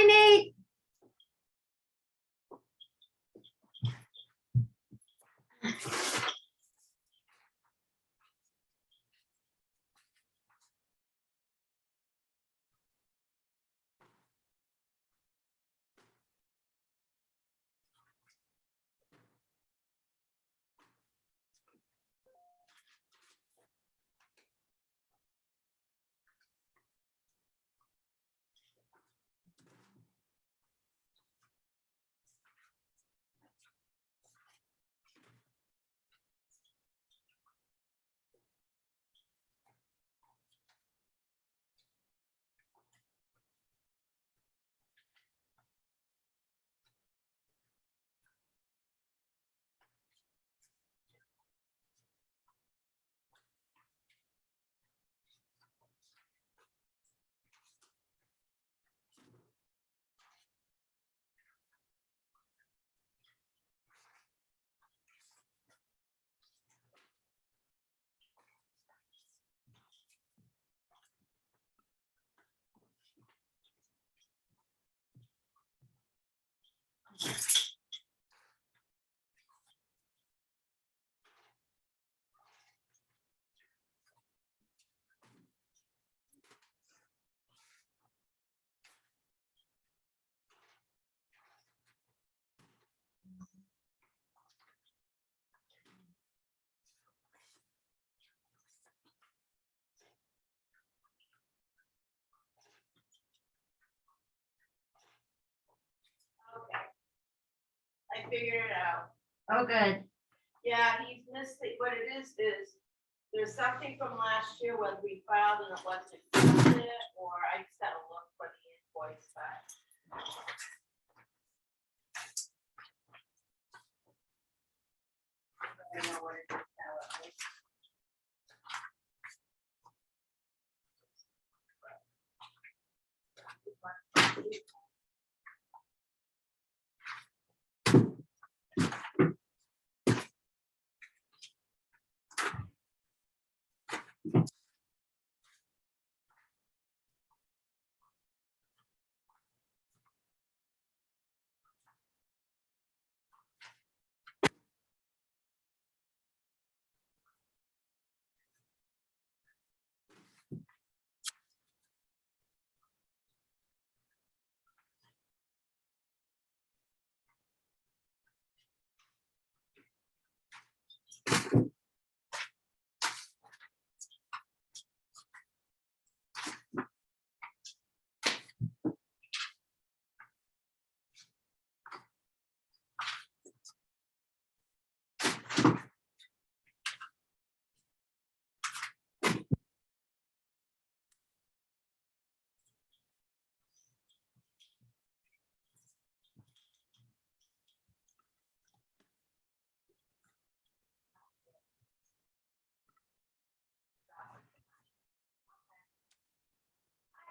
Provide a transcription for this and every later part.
Hi, Nate. Okay. I figured it out. Oh, good. Yeah, he's missed it. What it is there's something from last year when we filed and it wasn't accepted, or I just gotta look for the invoice, but. I know what it is now, at least.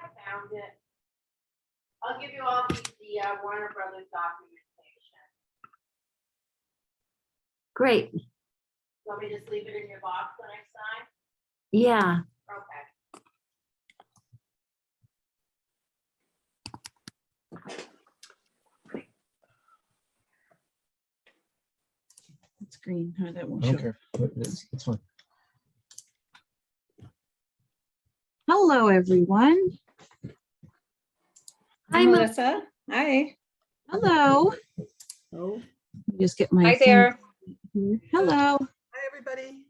I found it. I'll give you all the Warner Brothers documentation. Great. Want me to just leave it in your box when I sign? Yeah. Okay. It's green. No, that won't I don't show. care. It's fine. Hello, everyone. Hi, Melissa. Hi. Hello. Oh. Just get my Hi thing there. here. Hello. Hi, everybody.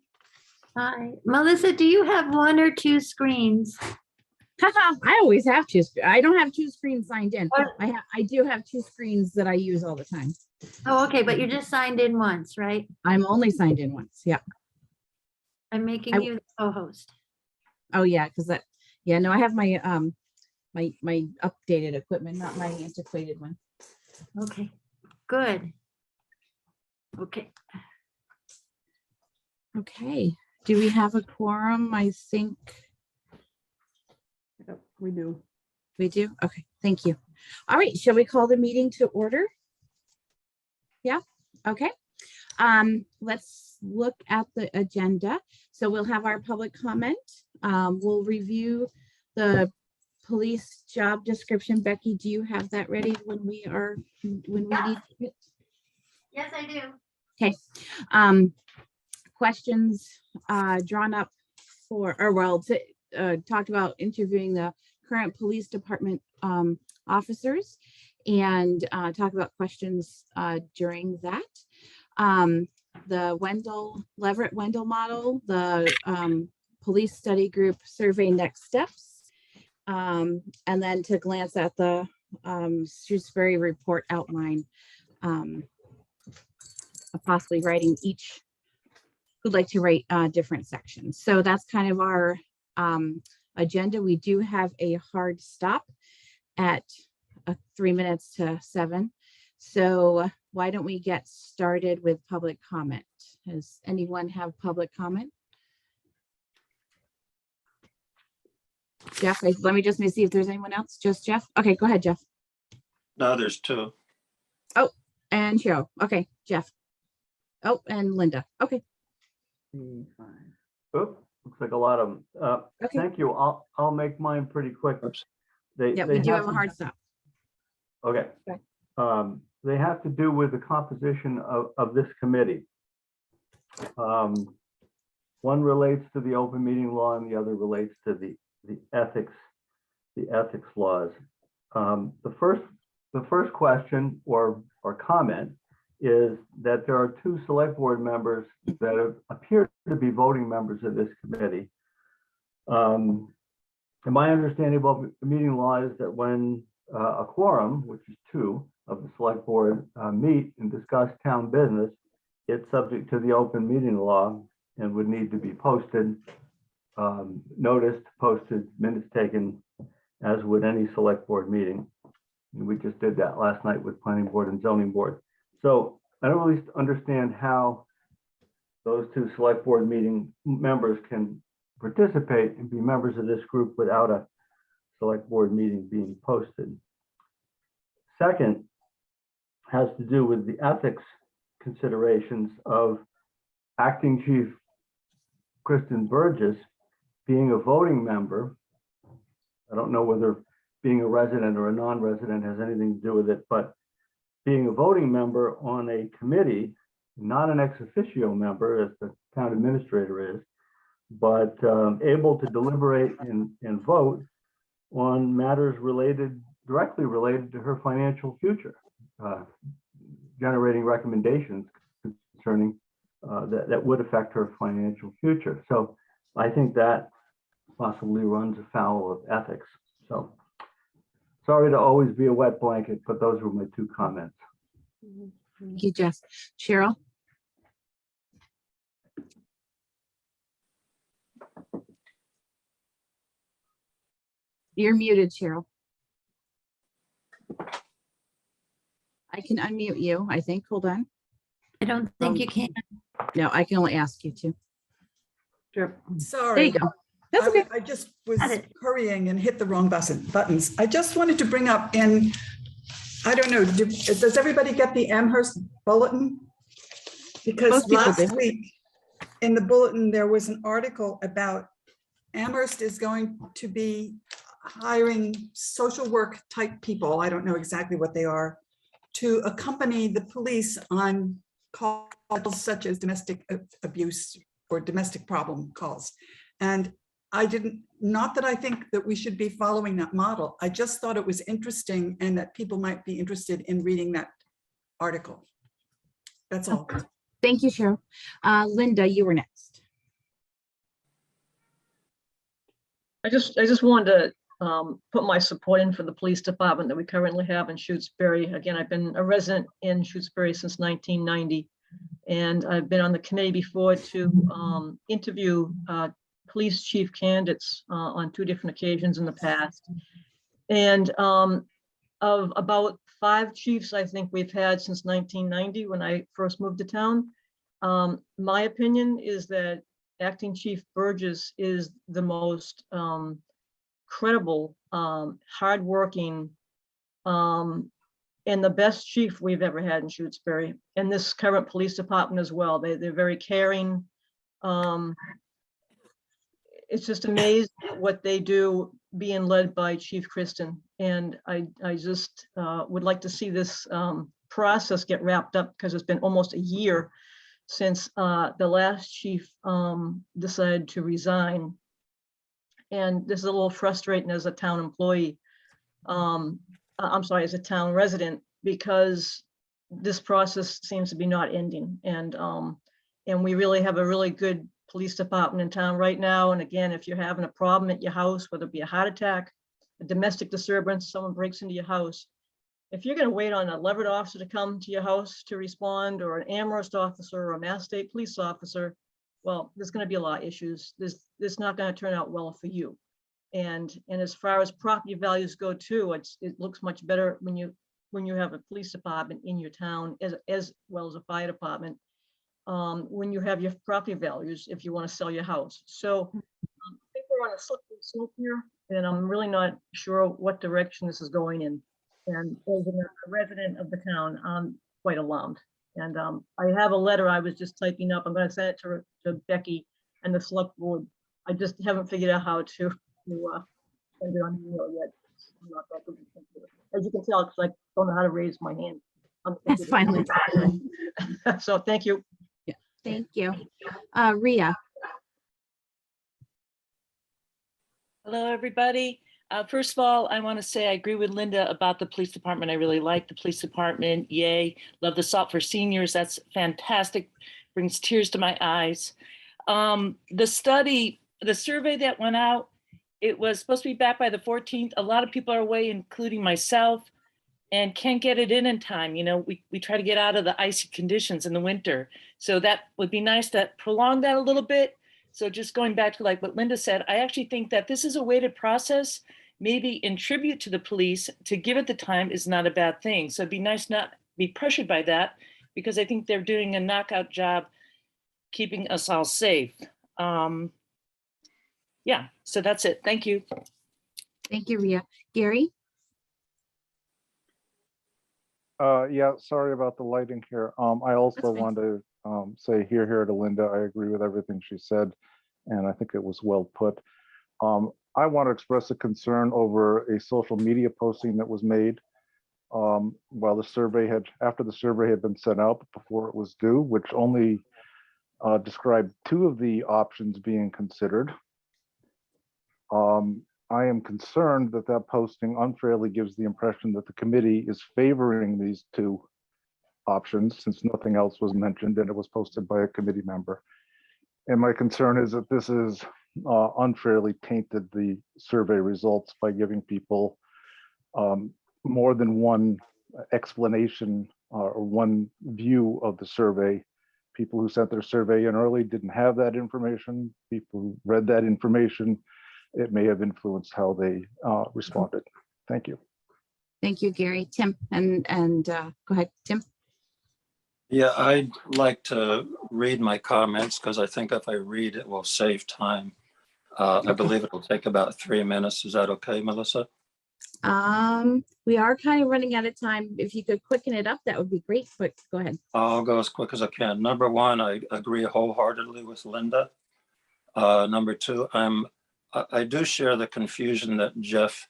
Hi. Melissa, do you have one or two screens? I always have two. I don't have two screens signed in. What? I do have two screens that I use all the time. Oh, okay, but you're just signed in once, right? I'm only signed in once. Yeah. I'm making you the co-host. Oh yeah, because that. Yeah. No, I have my my updated equipment, not my antiquated one. Okay, good. Okay. Okay. Do we have a quorum? I think We do. we do. Okay. Thank you. All right. Shall we call the meeting to order? Yeah. Okay. Let's look at the agenda. So we'll have our public comment. We'll review the police job description. Becky, do you have that ready when we Yeah. need it? Yes, I do. Okay. Questions drawn up for, or well, talked about interviewing the current police department officers and talk about questions during that. The Leverett Wendell model, the police study group survey next steps, and then to glance at the Shutesbury report outline, possibly writing each who'd like to write different sections. So that's kind of our agenda. We do have a hard stop at 3 minutes to 7. So why don't we get started with public comment? Does anyone have public comment? Jeff, let me see if there's anyone else. Just Jeff? Okay, go ahead, Jeff. No, there's 2. Oh, and Cheryl. Okay, Jeff. Oh, and Linda. Okay. Fine. Oh, looks like a lot of them. Okay. Thank you. I'll make mine pretty quick. Oops. Yeah, we do have a some- hard stop. Okay. Okay. They have to do with the composition of this committee. One relates to the open meeting law and the other relates to the ethics laws. The first question or comment is that there are 2 select board members that appear to be voting members of this committee. And my understanding about the meeting law is that when a quorum, which is 2 of the select board, meet and discuss town business, it's subject to the open meeting law and would need to be posted, noticed, posted, minutes taken, as would any select board meeting. And we just did that last night with planning board and zoning board. So I don't really understand how those 2 select board meeting members can participate and be members of this group without a select board meeting being posted. Second has to do with the ethics considerations of acting chief Kristen Burgess being a voting member. I don't know whether being a resident or a non-resident has anything to do with it, but being a voting member on a committee, not an ex officio member as the town administrator is, but able to deliberate and vote on matters directly related to her financial future, generating recommendations concerning that would affect her financial future. So I think that possibly runs afoul of ethics. So sorry to always be a wet blanket, but those were my 2 comments. Thank you, Jeff. Cheryl? You're muted, Cheryl. I can unmute you, I think. Hold on. I don't think you can. No, I can only ask you to. There you Sorry, go. That's okay. I just was Got it. hurrying and hit the wrong buttons. I just wanted to bring up I don't know, does everybody get the Amherst bulletin? Because Most people last do. week in the bulletin, there was an article about Amherst is going to be hiring social work type people, I don't know exactly what they are, to accompany the police on calls such as domestic abuse or domestic problem calls. And not that I think that we should be following that model. I just thought it was interesting and that people might be interested in reading that article. That's all. Thank you, Cheryl. Linda, you were next. I just wanted to put my support in for the police department that we currently have in Shutesbury. Again, I've been a resident in Shutesbury since 1990, and I've been on the committee before to interview police chief candidates on 2 different occasions in the past. And of about 5 chiefs I think we've had since 1990 when I first moved to town, my opinion is that Acting Chief Burgess is the most credible, hardworking, and the best chief we've ever had in Shutesbury, and this current police department as well. They're very caring. It's just amazing what they do being led by Chief Kristen. And I just would like to see this process get wrapped up, because it's been almost a year since the last chief decided to resign. And this is a little frustrating as a town employee. I'm sorry, as a town resident, because this process seems to be not ending. And we really have a really good police department in town right now. And again, if you're having a problem at your house, whether it be a heart attack, a domestic disturbance, someone breaks into your house, if you're going to wait on a levered officer to come to your house to respond, or an Amherst officer or a Mass State police officer, well, there's going to be a lot of issues. This not going to turn out well for you. And as far as property values go too, it looks much better when you have a police department in your town, as well as a fire department, when you have your property values, if you want to sell your house. So I think we're on a slippery slope here, and I'm really not sure what direction this is going in. And as a resident of the town, I'm quite alarmed. And I have a letter I was just typing up. I'm going to send it to Becky and the select board. I just haven't figured out how to send it on email yet. I'm not that good with computer. As you can tell, because I don't know how to raise my hand. That's fine, Linda. So thank you. Thank you. Ria, Hello, everybody. First of all, I want to say I agree with Linda about the police department. I really like the police department. Yay. Love the Salt for Seniors. That's fantastic. Brings tears to my eyes. The survey that went out, it was supposed to be back by the 14th. A lot of people are away, including myself, and can't get it in time. You know, we try to get out of the icy conditions in the winter. So that would be nice to prolong that a little bit. So just going back to like what Linda said, I actually think that this is a weighted process. Maybe in tribute to the police, to give it the time is not a bad thing. So it'd be nice not be pressured by that, because I think they're doing a knockout job keeping us all safe. Yeah, so that's it. Thank you. thank you, Ria. Gary, Yeah, sorry about the lighting here. I also want to say here to Linda, I agree with everything she said, and I think it was well put. I want to express a concern over a social media posting that was made after the survey had been sent out before it was due, which only described 2 of the options being considered. I am concerned that that posting unfairly gives the impression that the committee is favoring these 2 options, since nothing else was mentioned and it was posted by a committee member. And my concern is that this is unfairly tainted the survey results by giving people more than one explanation or one view of the survey. People who sent their survey in early didn't have that information. People who read that information, it may have influenced how they responded. Thank you. thank you, Gary. Tim, and go ahead, Tim. Yeah, I'd like to read my comments because I think if I read it will save time. I believe it will take about 3 minutes. Is that okay, Melissa? We are kind of running out of time. If you could quicken it up, that would be great, but go ahead. I'll go as quick as I can. Number 1, I agree wholeheartedly with Linda. Number 2, I do share the confusion that Jeff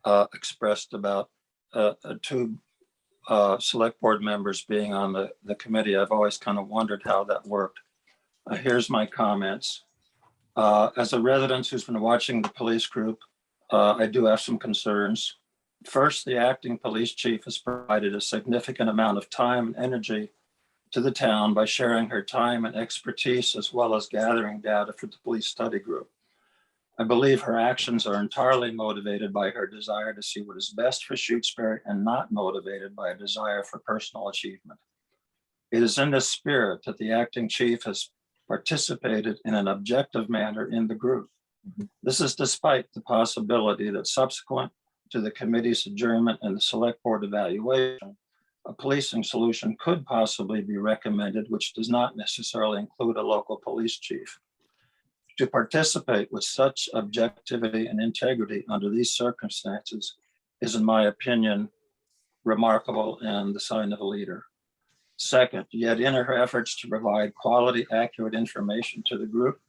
expressed about 2 select board members being on the committee. I've always kind of wondered how that worked. Here's my comments. As a resident who's been watching the police group, I do have some concerns. First, the acting police chief has provided a significant amount of time and energy to the town by sharing her time and expertise, as well as gathering data for the police study group. I believe her actions are entirely motivated by her desire to see what is best for Shutesbury and not motivated by a desire for personal achievement. It is in this spirit that the acting chief has participated in an objective manner in the group. This is despite the possibility that subsequent to the committee's adjournment and the select board evaluation, a policing solution could possibly be recommended, which does not necessarily include a local police chief. To participate with such objectivity and integrity under these circumstances is, in my opinion, remarkable and the sign of a leader. Second, yet in her efforts to provide quality, accurate information to the group,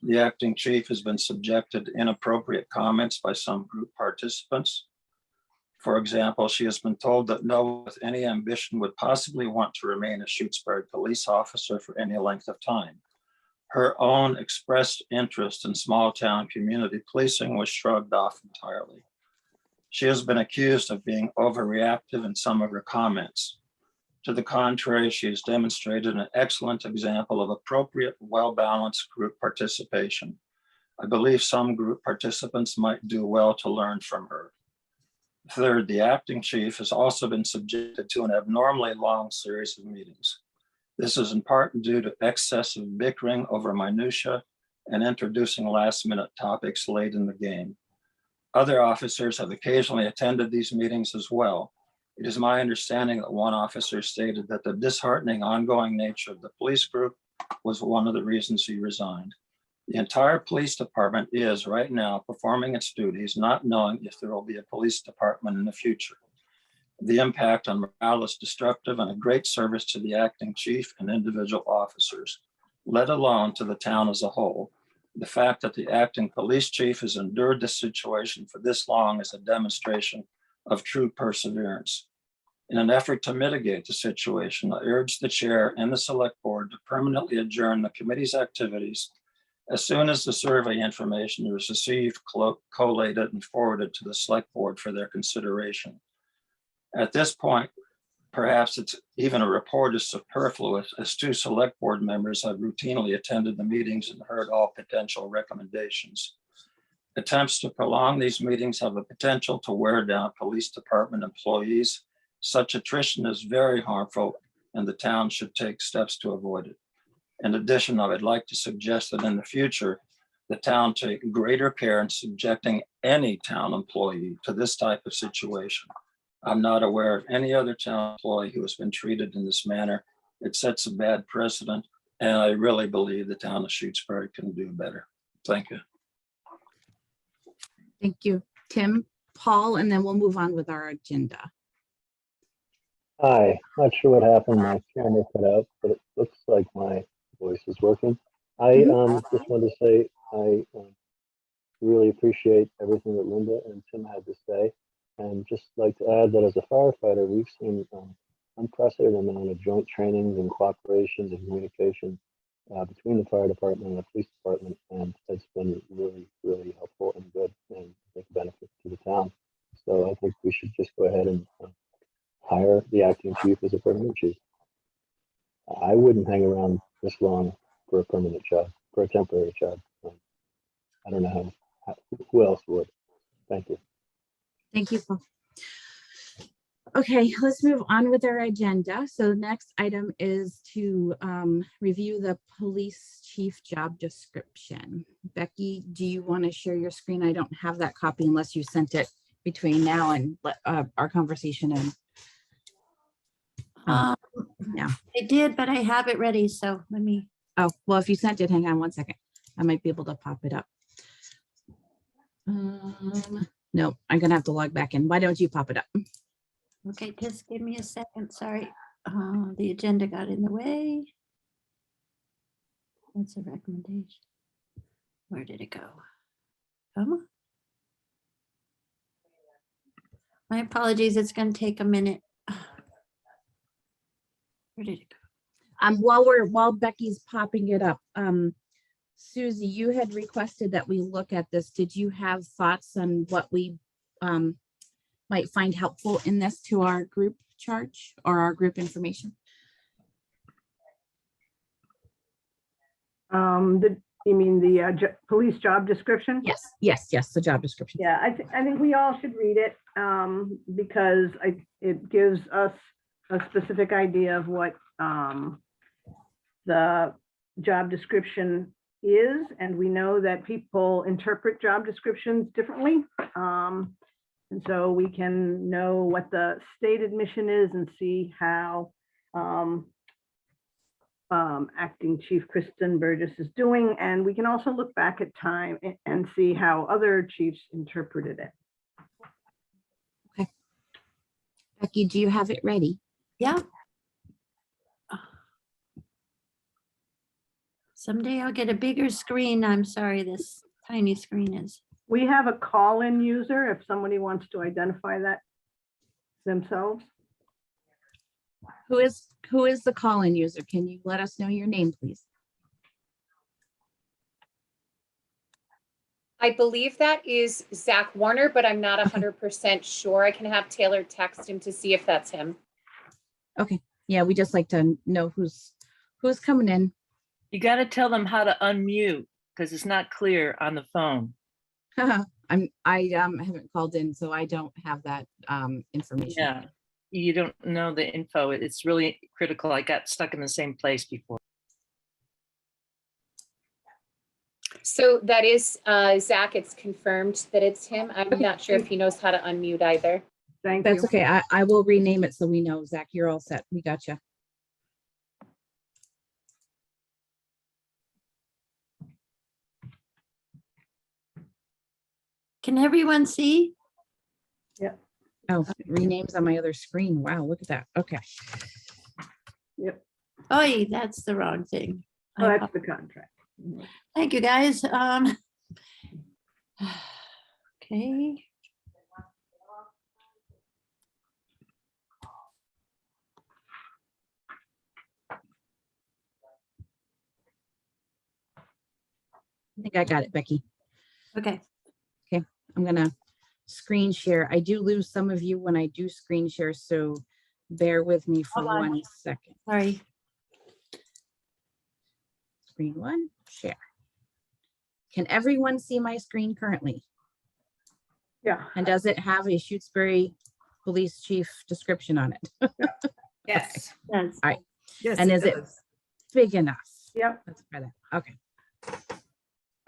The acting chief has been subjected to inappropriate comments by some group participants. For example, she has been told that no one with any ambition would possibly want to remain a Shutesbury police officer for any length of time. Her own expressed interest in small town community policing was shrugged off entirely. She has been accused of being overreactive in some of her comments. To the contrary, she has demonstrated an excellent example of appropriate, well-balanced group participation. I believe some group participants might do well to learn from her. Third, the acting chief has also been subjected to an abnormally long series of meetings. This is in part due to excessive bickering over minutia and introducing last-minute topics late in the game. Other officers have occasionally attended these meetings as well. It is my understanding that one officer stated that the disheartening ongoing nature of the police group was one of the reasons he resigned. The entire police department is right now performing its duties, not knowing if there will be a police department in the future. The impact on morale is destructive and a great service to the acting chief and individual officers, let alone to the town as a whole. The fact that the acting police chief has endured this situation for this long is a demonstration of true perseverance. In an effort to mitigate the situation, I urge the chair and the select board to permanently adjourn the committee's activities as soon as the survey information is received, collated, and forwarded to the select board for their consideration. At this point, perhaps it's even a report is superfluous, as 2 select board members have routinely attended the meetings and heard all potential recommendations. Attempts to prolong these meetings have the potential to wear down police department employees. Such attrition is very harmful, and the town should take steps to avoid it. In addition, I would like to suggest that in the future, the town take greater care in subjecting any town employee to this type of situation. I'm not aware of any other town employee who has been treated in this manner. It sets a bad precedent, and I really believe the town of Shutesbury can do better. Thank you. Thank you, Tim, Paul, and then we'll move on with our agenda. Hi, not sure what happened. My camera cut out, but it looks like my voice is working. I just wanted to say I really appreciate everything that Linda and Tim had to say. And just like to add that as a firefighter, we've seen unprecedented amount of joint trainings and cooperations and communication between the fire department and the police department. And it's been really, really helpful and good and a benefit to the town. So I think we should just go ahead and hire the acting chief as a permanent chief. I wouldn't hang around this long for a permanent job, for a temporary job. I don't know who else would. Thank you. Thank you, Paul. Okay, let's move on with our agenda. So the next item is to review the police chief job description. Becky, do you want to share your screen? I don't have that copy unless you sent it between now and our conversation. And yeah, I did, but I have it ready. So let me. Oh, well, if you sent it, hang on one second. I might be able to pop it up. No, I'm gonna have to log back in. Why don't you pop it up? Okay, just give me a second. Sorry. The agenda got in the way. That's a recommendation. Where did it go? Come on. My apologies. It's going to take a minute. Where did it go? While Becky's popping it up, Susie, you had requested that we look at this. Did you have thoughts on what we might find helpful in this to our group charge or our group information? You mean the police job description? Yes, the job description. Yeah, I think we all should read it because it gives us a specific idea of what the job description is, and we know that people interpret job descriptions differently. And so we can know what the stated mission is and see how Acting Chief Kristen Burgess is doing. And we can also look back at time and see how other chiefs interpreted it. Okay. Becky, do you have it ready? Yeah. Someday I'll get a bigger screen. I'm sorry, this tiny screen is. We have a call-in user if somebody wants to identify that themselves. Who is the call-in user? Can you let us know your name, please? I believe that is Zach Warner, but I'm not 100% sure. I can have Taylor text him to see if that's him. Okay, yeah, we just like to know who's coming in. You got to tell them how to unmute because it's not clear on the phone. I haven't called in, so I don't have that information. Yeah, you don't know the info. It's really critical. I got stuck in the same place before. So that is Zach. It's confirmed that it's him. I'm not sure if he knows how to unmute either. Thank That's you. okay. I will rename it so we know. Zach, you're all set. We got you. Can everyone see? Oh, renames on my other screen. Wow, look at that. Okay. Yep. Oh, that's the wrong thing. Oh, that's the contract. Thank you, guys. Okay. I think I got it, Becky. Okay. I'm gonna screen share. I do lose some of you when I do screen share, so bear with me for Hold on. 1 second. Sorry. Screen one, share. Can everyone see my screen currently? Yeah. And does it have a Shutesbury Police Chief description on it? Yes. Yes. Yes, And is it does. big enough? Yep. Let's try that. Okay.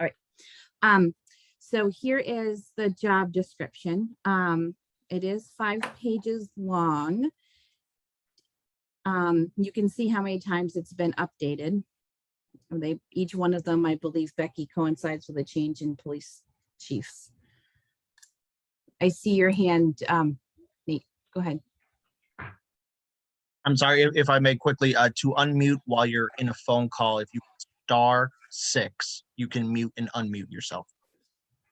All right. So here is the job description. It is 5 pages long. You can see how many times it's been updated. Each one of them, I believe, Becky, coincides with a change in police chiefs. I see your hand, Nate, go ahead. I'm sorry if I may quickly, to unmute while you're in a phone call, if you *6, you can mute and unmute yourself.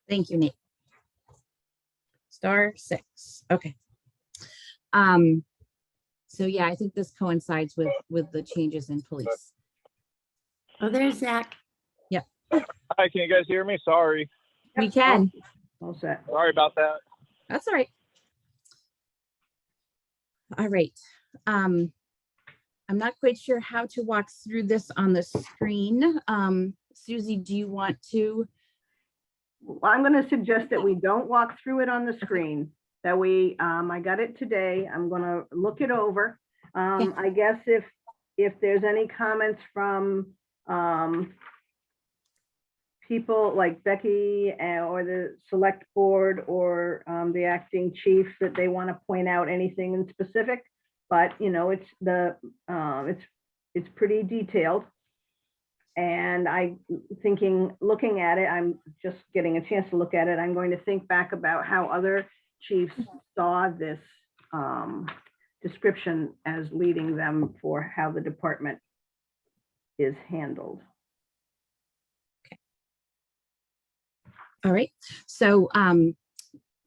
Thank you, Nate. *6, okay. So yeah, I think this coincides with the changes in police. Oh, there's Zach. Yep. Hi, can you guys hear me? Sorry. We can. All set. Sorry about that. That's all right. All right. I'm not quite sure how to walk through this on the screen. Susie, do you want to? Well, I'm going to suggest that we don't walk through it on the screen, that we, I got it today. I'm going to look it over. I guess if there's any comments from people like Becky or the select board or the acting chief that they want to point out anything in specific, but you know, it's pretty detailed. And looking at it, I'm just getting a chance to look at it. I'm going to think back about how other chiefs saw this description as leading them for how the department is handled. All right. So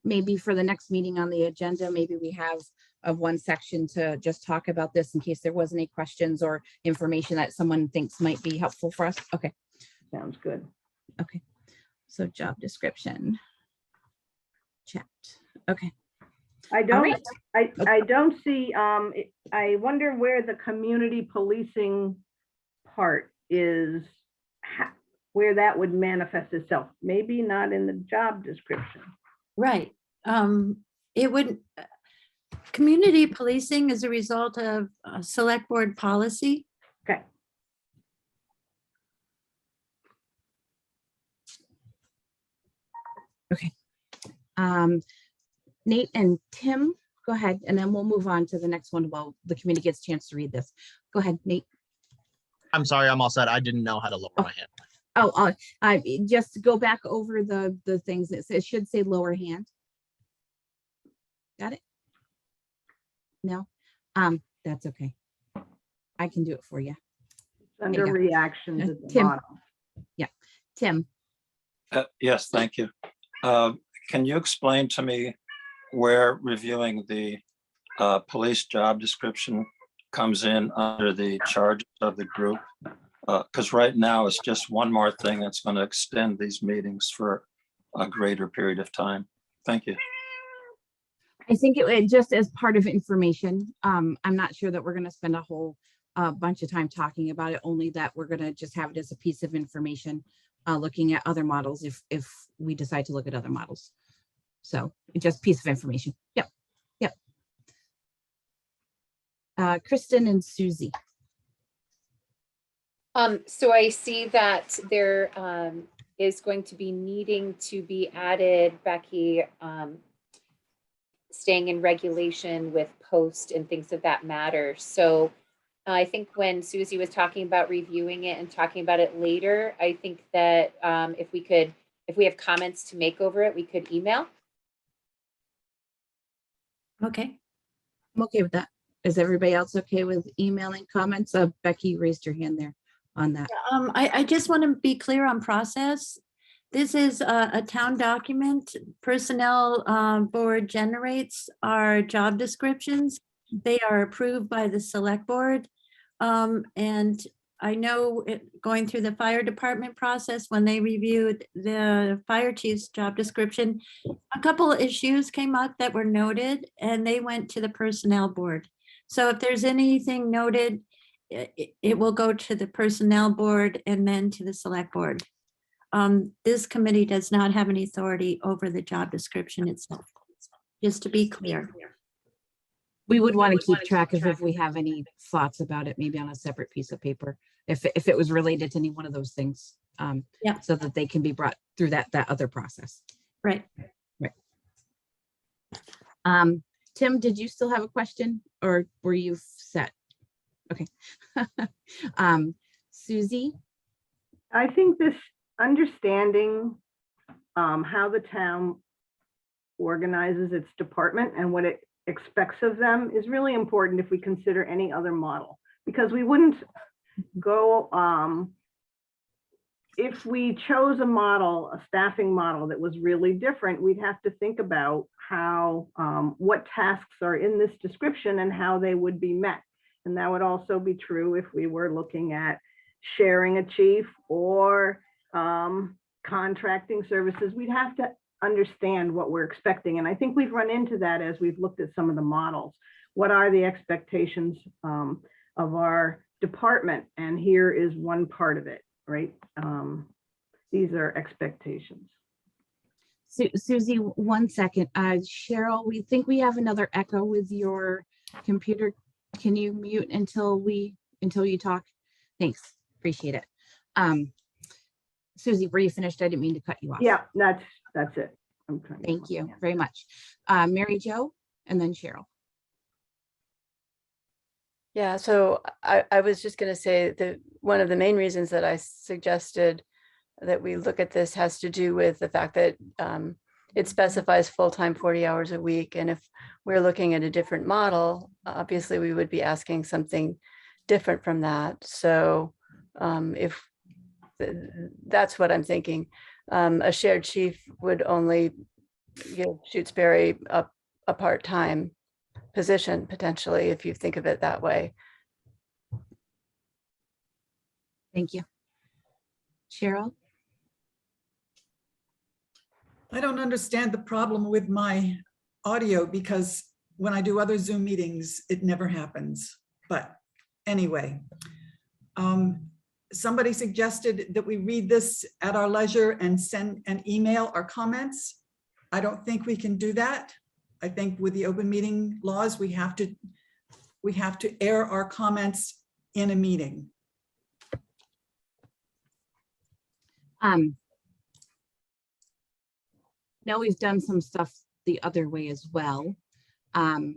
maybe for the next meeting on the agenda, maybe we have one section to just talk about this in case there was any questions or information that someone thinks might be helpful for us. Okay. Sounds good. Okay. So job description. Chat. Okay. I don't, right. I don't see, I wonder where the community policing part is, where that would manifest itself. Maybe not in the job description. Right. It would, community policing is a result of select board policy. Okay. Okay. Nate and Tim, go ahead, and then we'll move on to the next one while the committee gets a chance to read this. Go ahead, Nate. I'm sorry, I'm all set. I didn't know how to lower my hand. Oh, just go back over the things. It should say lower hand. Got it? No, that's okay. I can do it for you. Under go. reactions at the Tim. bottom. Tim, Yes, thank you. Can you explain to me where reviewing the police job description comes in under the charges of the group? Because right now it's just one more thing that's going to extend these meetings for a greater period of time. Thank you. I think it just as part of information. I'm not sure that we're going to spend a whole bunch of time talking about it, only that we're going to just have it as a piece of information, looking at other models if we decide to look at other models. So just piece of information. Yep. Kristen and Susie. So I see that there is going to be needing to be added, Becky, staying in regulation with post and things of that matter. So I think when Susie was talking about reviewing it and talking about it later, I think that if we have comments to make over it, we could email. Okay. I'm okay with that. Is everybody else okay with emailing comments? Becky raised her hand there on that. I just want to be clear on process. This is a town document. Personnel board generates our job descriptions. They are approved by the select board. And I know going through the fire department process, when they reviewed the fire chief's job description, a couple of issues came up that were noted and they went to the personnel board. So if there's anything noted, it will go to the personnel board and then to the select board. This committee does not have any authority over the job description itself, just to be clear. We would want to keep track of if we have any thoughts about it, maybe on a separate piece of paper, if it was related to any one of those things, Yeah. so that they can be brought through that other process. Right. Tim, did you still have a question or were you set? Okay. Susie? I think this understanding how the town organizes its department and what it expects of them is really important if we consider any other model, because we wouldn't go, if we chose a model, a staffing model that was really different, we'd have to think about how, what tasks are in this description and how they would be met. And that would also be true if we were looking at sharing a chief or contracting services. We'd have to understand what we're expecting. And I think we've run into that as we've looked at some of the models. What are the expectations of our department? And here is one part of it, right? These are expectations. Susie, 1 second. Cheryl, we think we have another echo with your computer. Can you mute until you talk? Thanks, appreciate it. Susie, were you finished? I didn't mean to cut you off. Yeah, that's it. I'm trying. Thank you very much. Mary Jo, and then Cheryl. Yeah, so I was just going to say that one of the main reasons that I suggested that we look at this has to do with the fact that it specifies full-time 40 hours a week. And if we're looking at a different model, obviously we would be asking something different from that. So if that's what I'm thinking, a shared chief would only give Shutesbury a part-time position potentially, if you think of it that way. Thank you. Cheryl? I don't understand the problem with my audio because when I do other Zoom meetings, it never happens. But anyway, somebody suggested that we read this at our leisure and send an email our comments. I don't think we can do that. I think with the open meeting laws, we have to air our comments in a meeting. Now we've done some stuff the other way as well. I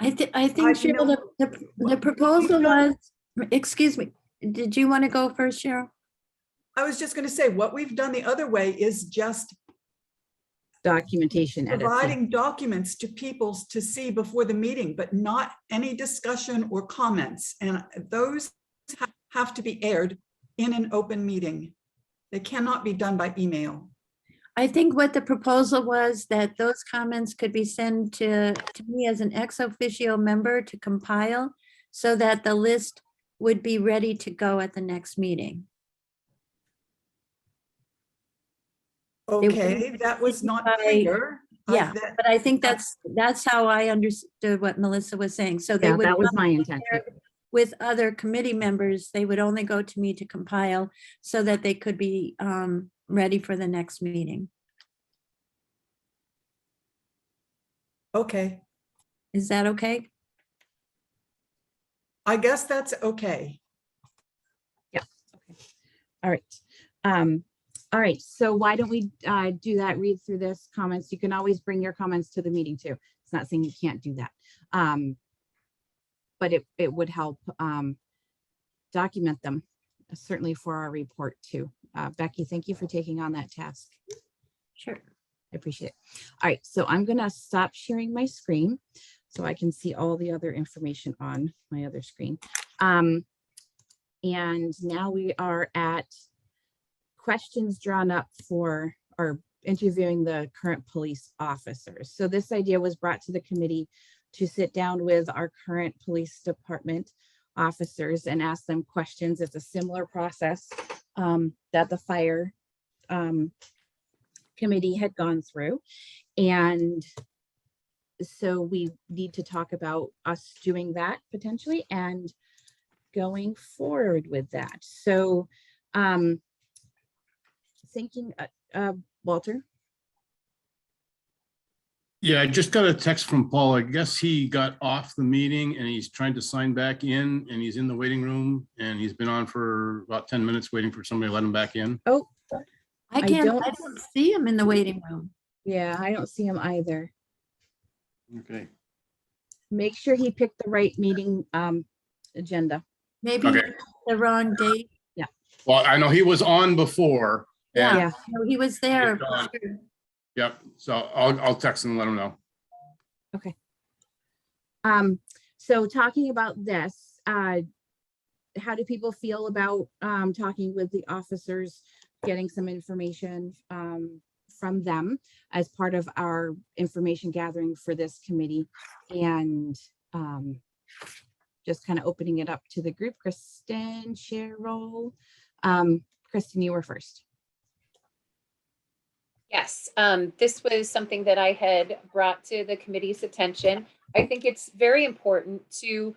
think Cheryl, the proposal was, excuse me, did you want to go first, Cheryl? I was just going to say what we've done the other way is just documentation edits. Yeah. providing documents to people to see before the meeting, but not any discussion or comments. And those have to be aired in an open meeting. They cannot be done by email. I think what the proposal was that those comments could be sent to me as an ex officio member to compile so that the list would be ready to go at the next meeting. Okay, that was not by- clear. Yeah, but I think that's how I understood what Melissa was saying. So they Yeah, would that was not my be intent. Yeah. shared with other committee members. They would only go to me to compile so that they could be ready for the next meeting. Okay, Is that okay? I guess that's okay. Yeah. Okay. All right. All right. So why don't we do that? Read through this comments. You can always bring your comments to the meeting too. It's not saying you can't do that. But it would help document them, certainly for our report too. Becky, thank you for taking on that task. Sure. I appreciate it. All right, so I'm gonna stop sharing my screen so I can see all the other information on my other screen. And now we are at questions drawn up for or interviewing the current police officers. So this idea was brought to the committee to sit down with our current police department officers and ask them questions. It's a similar process that the fire committee had gone through. And so we need to talk about us doing that potentially and going forward with that. So thinking, Walter. Yeah, I just got a text from Paul. I guess he got off the meeting and he's trying to sign back in and he's in the waiting room and he's been on for about 10 minutes waiting for somebody to let him back in. Oh, I don't see him in the waiting room. Yeah, I don't see him either. Okay. Make sure he picked the right meeting agenda. Maybe Okay. the wrong date. Yeah. Well, I know he was on before. And Yeah, no, he was there. for gone. sure. Yep. So I'll text him and let him know. Okay. So talking about this, how do people feel about talking with the officers, getting some information from them as part of our information gathering for this committee, and just kind of opening it up to the group? Kristen, Cheryl, Kristen, you were first. Yes, this was something that I had brought to the committee's attention. I think it's very important to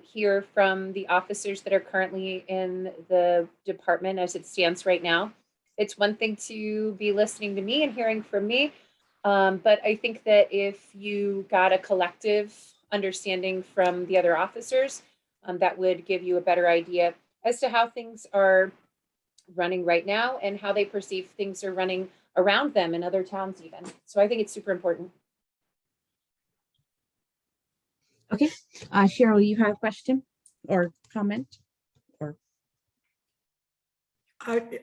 hear from the officers that are currently in the department as it stands right now. It's one thing to be listening to me and hearing from me, but I think that if you got a collective understanding from the other officers, that would give you a better idea as to how things are running right now and how they perceive things are running around them in other towns even. So I think it's super important. Okay, Cheryl, you have a question or comment? Or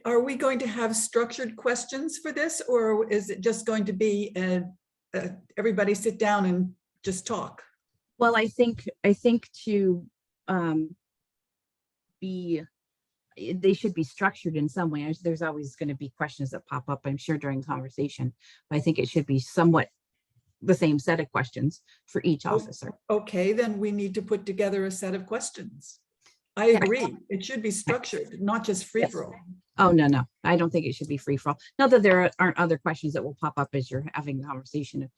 Are we going to have structured questions for this, or is it just going to be everybody sit down and just talk? well, I think to be, they should be structured in some way. There's always going to be questions that pop up, I'm sure, during conversation, but I think it should be somewhat the same set of questions for each officer. Okay, then we need to put together a set of questions. I agree. It should be structured, not just free for all. Oh, no, I don't think it should be free for all. Not that there aren't other questions that will pop up as you're having the conversation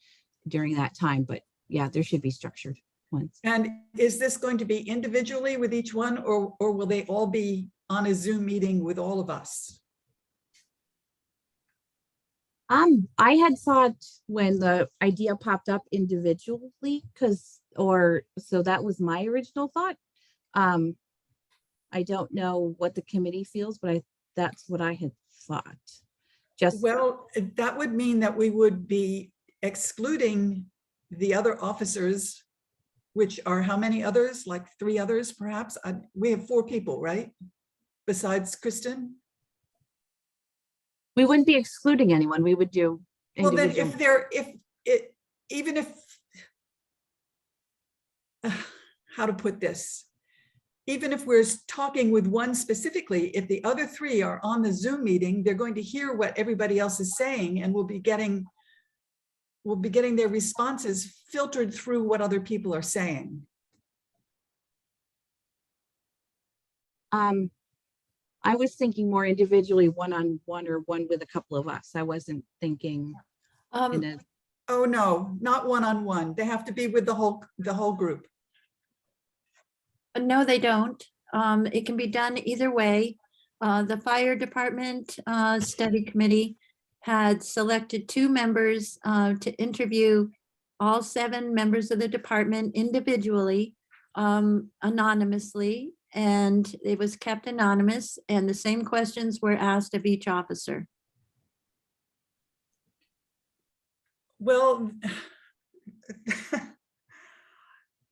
during that time, but yeah, there should be structured ones. And is this going to be individually with each one, or will they all be on a Zoom meeting with all of us? I had thought when the idea popped up individually, so that was my original thought. I don't know what the committee feels, but that's what I had thought. Well, that would mean that we would be excluding the other officers, which are how many others? Like 3 others, perhaps? We have 4 people, right? Besides Kristen? We wouldn't be excluding anyone. We would do Well, then individual. if they're, if it, even if, how to put this? Even if we're talking with one specifically, if the other three are on the Zoom meeting, they're going to hear what everybody else is saying, and we'll be getting their responses filtered through what other people are saying. I was thinking more individually, one-on-one or one with a couple of us. I wasn't thinking in a, Oh, no, not one-on-one. They have to be with the whole group. No, they don't. It can be done either way. The fire department study committee had selected 2 members to interview all 7 members of the department individually, anonymously, and it was kept anonymous, and the same questions were asked of each officer. Well,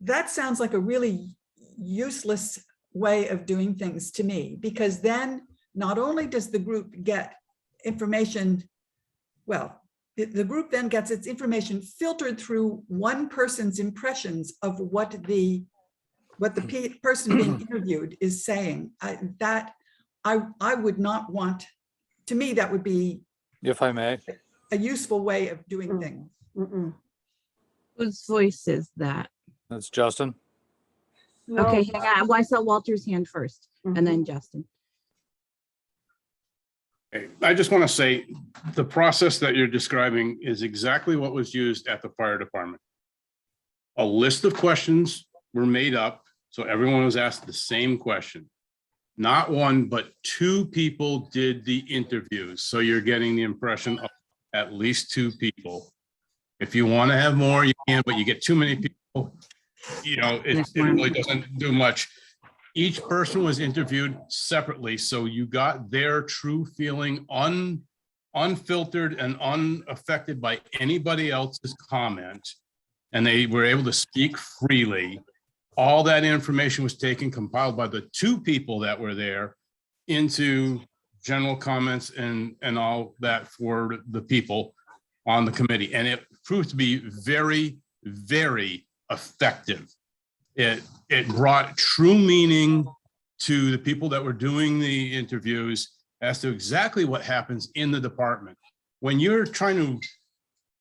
that sounds like a really useless way of doing things to me, because then not only does the group get information, well, the group then gets its information filtered through one person's impressions of what the person being interviewed is saying. I would not want, to me, that would be If I may, a useful way of doing things. whose voice is that? that's Justin. Okay, hang on. Well, I saw Walter's hand first and then Justin. Okay, I just want to say, the process that you're describing is exactly what was used at the fire department. A list of questions were made up, so everyone was asked the same question. Not one, but 2 people did the interviews, so you're getting the impression of at least 2 people. If you want to have more, you can, but you get too many people, you know, it really doesn't do much. Each person was interviewed separately, so you got their true feeling, unfiltered and unaffected by anybody else's comment. And they were able to speak freely. All that information was taken, compiled by the 2 people that were there into general comments and all that for the people on the committee. And it proved to be very, very effective. It brought true meaning to the people that were doing the interviews as to exactly what happens in the department. When you're trying to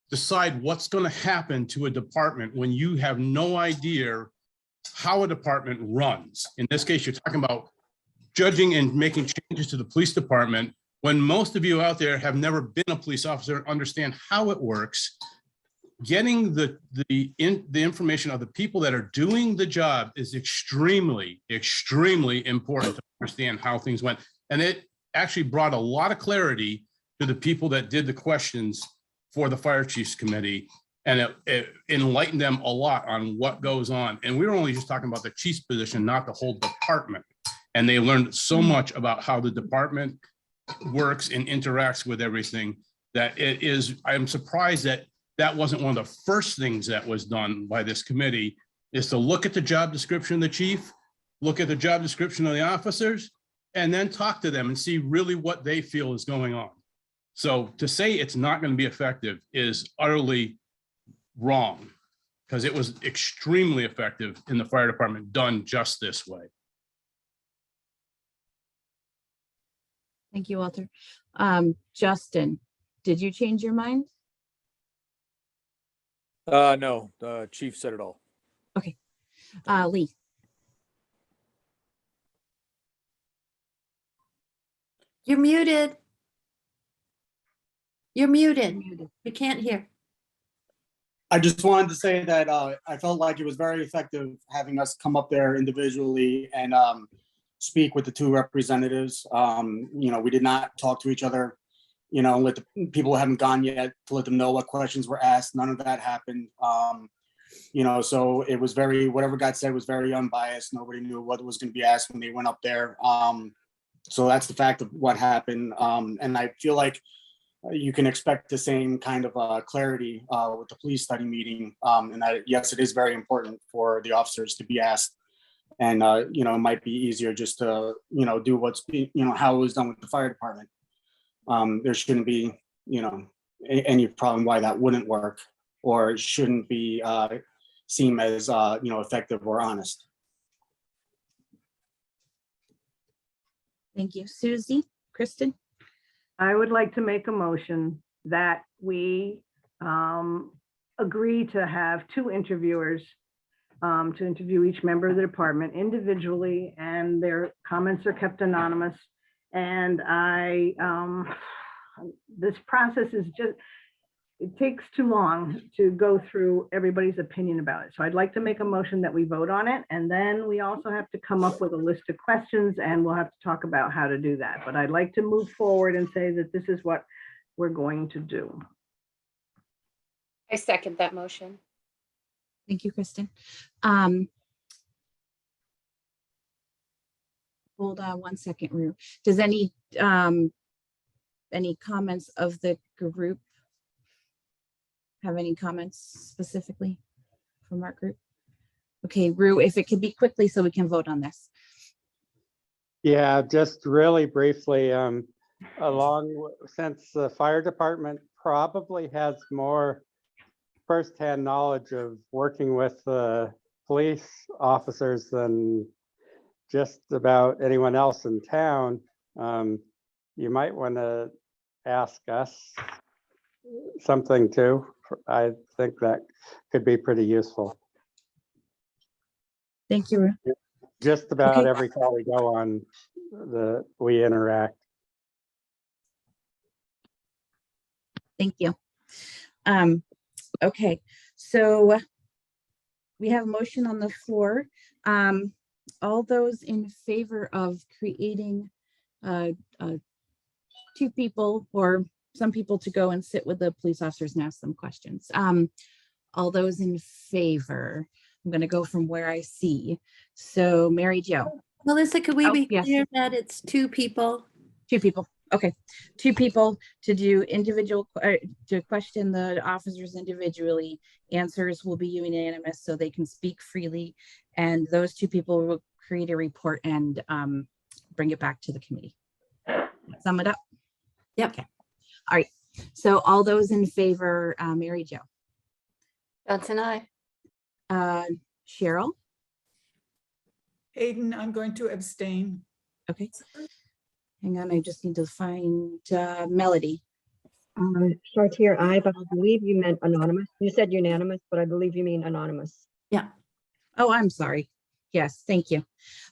decide what's going to happen to a department, when you have no idea how a department runs, in this case, you're talking about judging and making changes to the police department, when most of you out there have never been a police officer and understand how it works, getting the information of the people that are doing the job is extremely, extremely important to understand how things went. And it actually brought a lot of clarity to the people that did the questions for the fire chiefs committee. And it enlightened them a lot on what goes on. And we were only just talking about the chief's position, not the whole department. And they learned so much about how the department works and interacts with everything that it is, I'm surprised that that wasn't one of the first things that was done by this committee, is to look at the job description of the chief, look at the job description of the officers, and then talk to them and see really what they feel is going on. So to say it's not going to be effective is utterly wrong, because it was extremely effective in the fire department done just this way. Thank you, Walter. Justin, did you change your mind? No, the chief said it all. Okay. Lee. You're muted. You're muted. We can't hear. I just wanted to say that I felt like it was very effective having us come up there individually and speak with the 2 representatives. We did not talk to each other, let the people who haven't gone yet, to let them know what questions were asked. None of that happened. So it was whatever got said was very unbiased. Nobody knew what was going to be asked when they went up there. So that's the fact of what happened. And I feel like you can expect the same kind of clarity with the police study meeting. And that, yes, it is very important for the officers to be asked. And, it might be easier just to, do how it was done with the fire department. There shouldn't be, any problem why that wouldn't work or shouldn't be seem as effective or honest. Thank you. Susie, Kristen? I would like to make a motion that we agree to have 2 interviewers to interview each member of the department individually, and their comments are kept anonymous. And this process is just, it takes too long to go through everybody's opinion about it. So I'd like to make a motion that we vote on it. And then we also have to come up with a list of questions, and we'll have to talk about how to do that. But I'd like to move forward and say that this is what we're going to do. I second that motion. Thank you, Kristen. Hold on one second, Rue. Does any comments of the group have any comments specifically from our group? Okay, Rue, if it could be quickly so we can vote on this. Yeah, just really briefly, since the fire department probably has more firsthand knowledge of working with police officers than just about anyone else in town, you might want to ask us something too. I think that could be pretty useful. Thank you, Rue. Just about Okay. every call we go on, we interact. Thank you. Okay, so we have a motion on the floor. All those in favor of creating 2 people or some people to go and sit with the police officers and ask them questions. All those in favor, I'm going to go from where I see. So Mary Jo. Melissa, could we be yes. clear that it's 2 people? 2 people. Okay. 2 people to do individual, to question the officers individually. Answers will be unanimous so they can speak freely. And those 2 people will create a report and bring it back to the committee. Sum it up. Yep. Okay. All right. So all those in favor, Mary Jo. Johnson, I. Cheryl. Hayden, I'm going to abstain. Okay. Hang on, I just need to find Melody. Chartier, I, but I believe you meant anonymous. You said unanimous, but I believe you mean anonymous. Yeah. Oh, I'm sorry. Yes, thank you.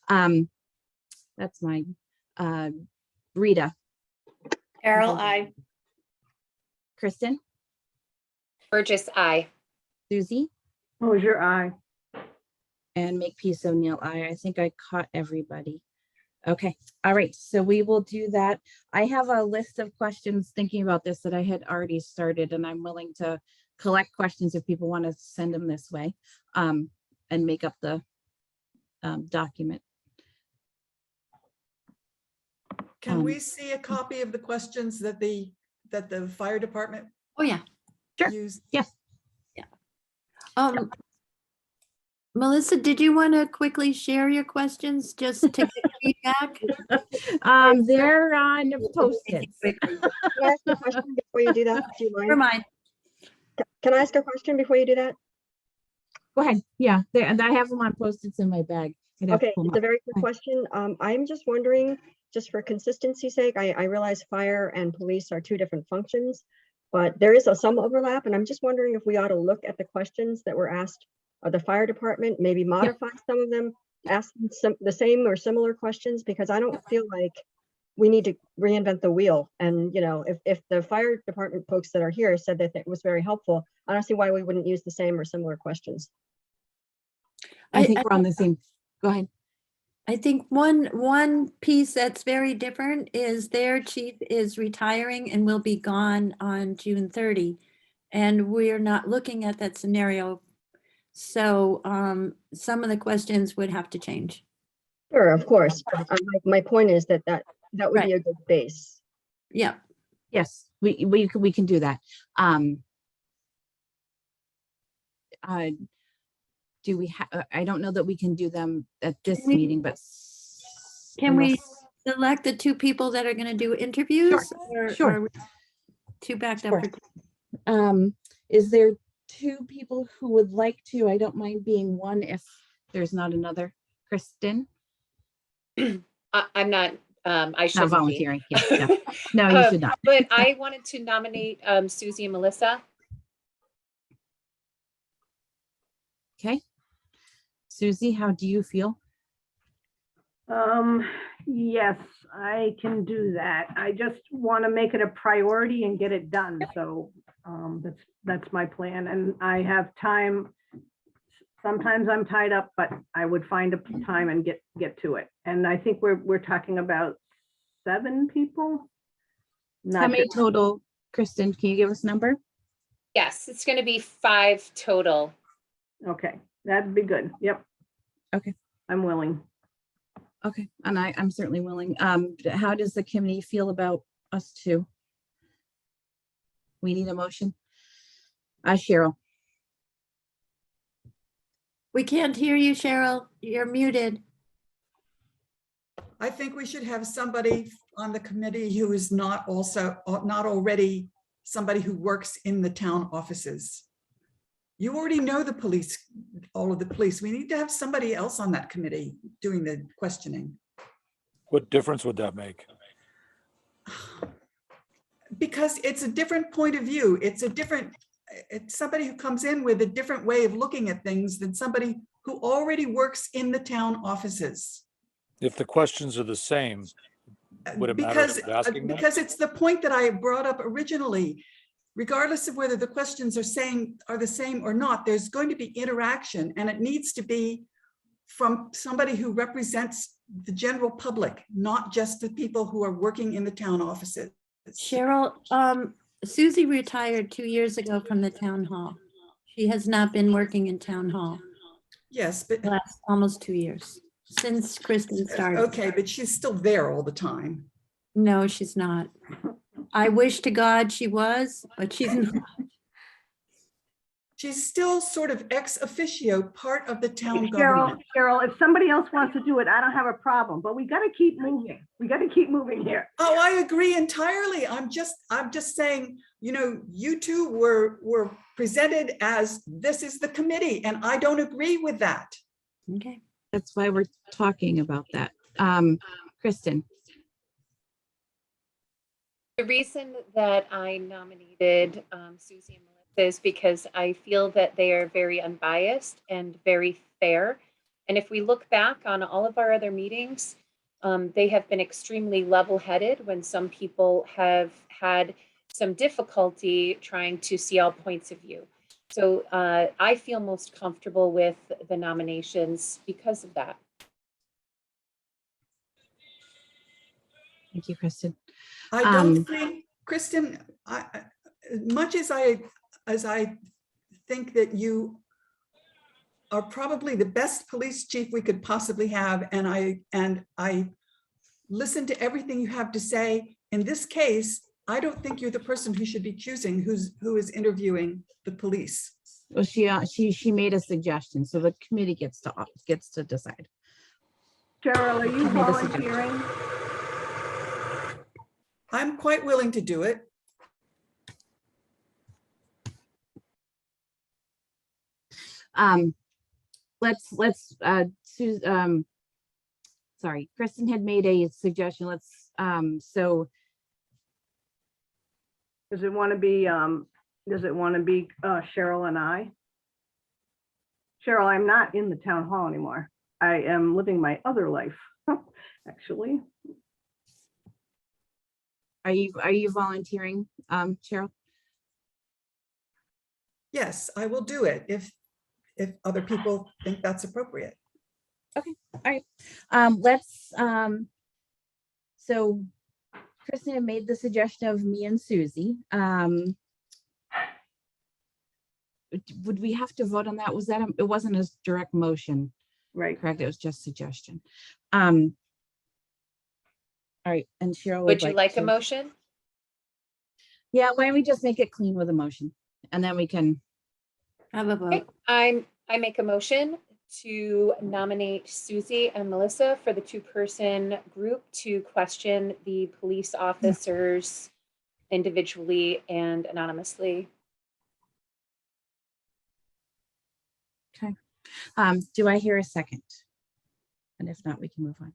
That's mine. Rita. Carol, I. Kristen. Burgess, I. Susie. Mosier, aye. And Makepeace O'Neill, I think I caught everybody. Okay, all right, so we will do that. I have a list of questions thinking about this that I had already started, and I'm willing to collect questions if people want to send them this way, and make up the document. Can we see a copy of the questions that the fire department Oh, yeah. Sure. used? Yes. Yeah. Melissa, did you want to quickly share your questions just to get feedback? They're on Post-its. Can I ask a question before you do that? Do you Never mind? mind. Can I ask a question before you do that? Go ahead. Yeah, and I have them on Post-its in my bag. Okay, it's a very quick question. I'm just wondering, just for consistency's sake, I realize fire and police are 2 different functions, but there is some overlap, and I'm just wondering if we ought to look at the questions that were asked of the fire department, maybe modify some of them, ask them the same or similar questions, because I don't feel like we need to reinvent the wheel. And, you know, if the fire department folks that are here said that it was very helpful, I don't see why we wouldn't use the same or similar questions. I think we're on the same. Go ahead. I think one piece that's very different is their chief is retiring and will be gone on June 30. And we're not looking at that scenario. So some of the questions would have to change. Sure, of course. But my point is that would Right. be a good base. Yeah. Yes, we can do that. Do we have? I don't know that we can do them at this meeting, but Can we select the 2 people that are going to do interviews? Sure. Two backed up Sure. for Is there two people who would like to? I don't mind being one if there's not another. Kristen? I'm not, I Not shouldn't be. volunteering. Yeah, no. No, you should not. But I wanted to nominate Susie and Melissa. Okay. Susie, how do you feel? Yes, I can do that. I just want to make it a priority and get it done. So that's my plan. And I have time. Sometimes I'm tied up, but I would find a time and get to it. And I think we're talking about 7 people. How Not many sure. total? Kristen, can you give us a number? Yes, it's going to be 5 total. Okay, that'd be good. Yep. Okay. I'm willing. Okay, and I'm certainly willing. How does the committee feel about us two? We need a motion. Cheryl. We can't hear you, Cheryl. You're muted. I think we should have somebody on the committee who is not already somebody who works in the town offices. You already know the police, all of the police. We need to have somebody else on that committee doing the questioning. What difference would that make? Because it's a different point of view. It's somebody who comes in with a different way of looking at things than somebody who already works in the town offices. If the questions are the same, would it matter who's asking them? Because it's the point that I brought up originally. Regardless of whether the questions are the same or not, there's going to be interaction, and it needs to be from somebody who represents the general public, not just the people who are working in the town offices. Cheryl, Susie retired 2 years ago from the town hall. She has not been working in town hall. Yes, but last almost 2 years since Kristen started. Okay, but she's still there all the time. No, she's not. I wish to God she was, but she's not. She's still sort of ex officio part of the town government. Cheryl, if somebody else wants to do it, I don't have a problem, but we got to keep moving. We got to keep moving here. Oh, I agree entirely. I'm just saying, you know, you two were presented as this is the committee, and I don't agree with that. Okay. That's why we're talking about that. Kristen. The reason that I nominated Susie and Melissa is because I feel that they are very unbiased and very fair. And if we look back on all of our other meetings, they have been extremely level-headed when some people have had some difficulty trying to see all points of view. So I feel most comfortable with the nominations because of that. Thank you, Kristen. I don't think, Kristen, as much as I think that you are probably the best police chief we could possibly have, and I listen to everything you have to say. In this case, I don't think you're the person who should be choosing who is interviewing the police. Well, she made a suggestion, so the committee gets to decide. Cheryl, are you volunteering? I'm quite willing to do it. Sorry, Kristen had made a suggestion. So Does it want to be Cheryl and I? Cheryl, I'm not in the town hall anymore. I am living my other life, actually. are you volunteering, Cheryl? Yes, I will do it if other people think that's appropriate. Okay, all right. So Kristen had made the suggestion of me and Susie. Would we have to vote on that? It wasn't a direct motion, right? Correct. It was just suggestion. All right, and Cheryl Would you like a motion? Yeah, why don't we just make it clean with a motion, and then we can have a vote. Okay. I make a motion to nominate Susie and Melissa for the 2-person group to question the police officers' individually and anonymously. Okay. Do I hear a second? And if not, we can move on.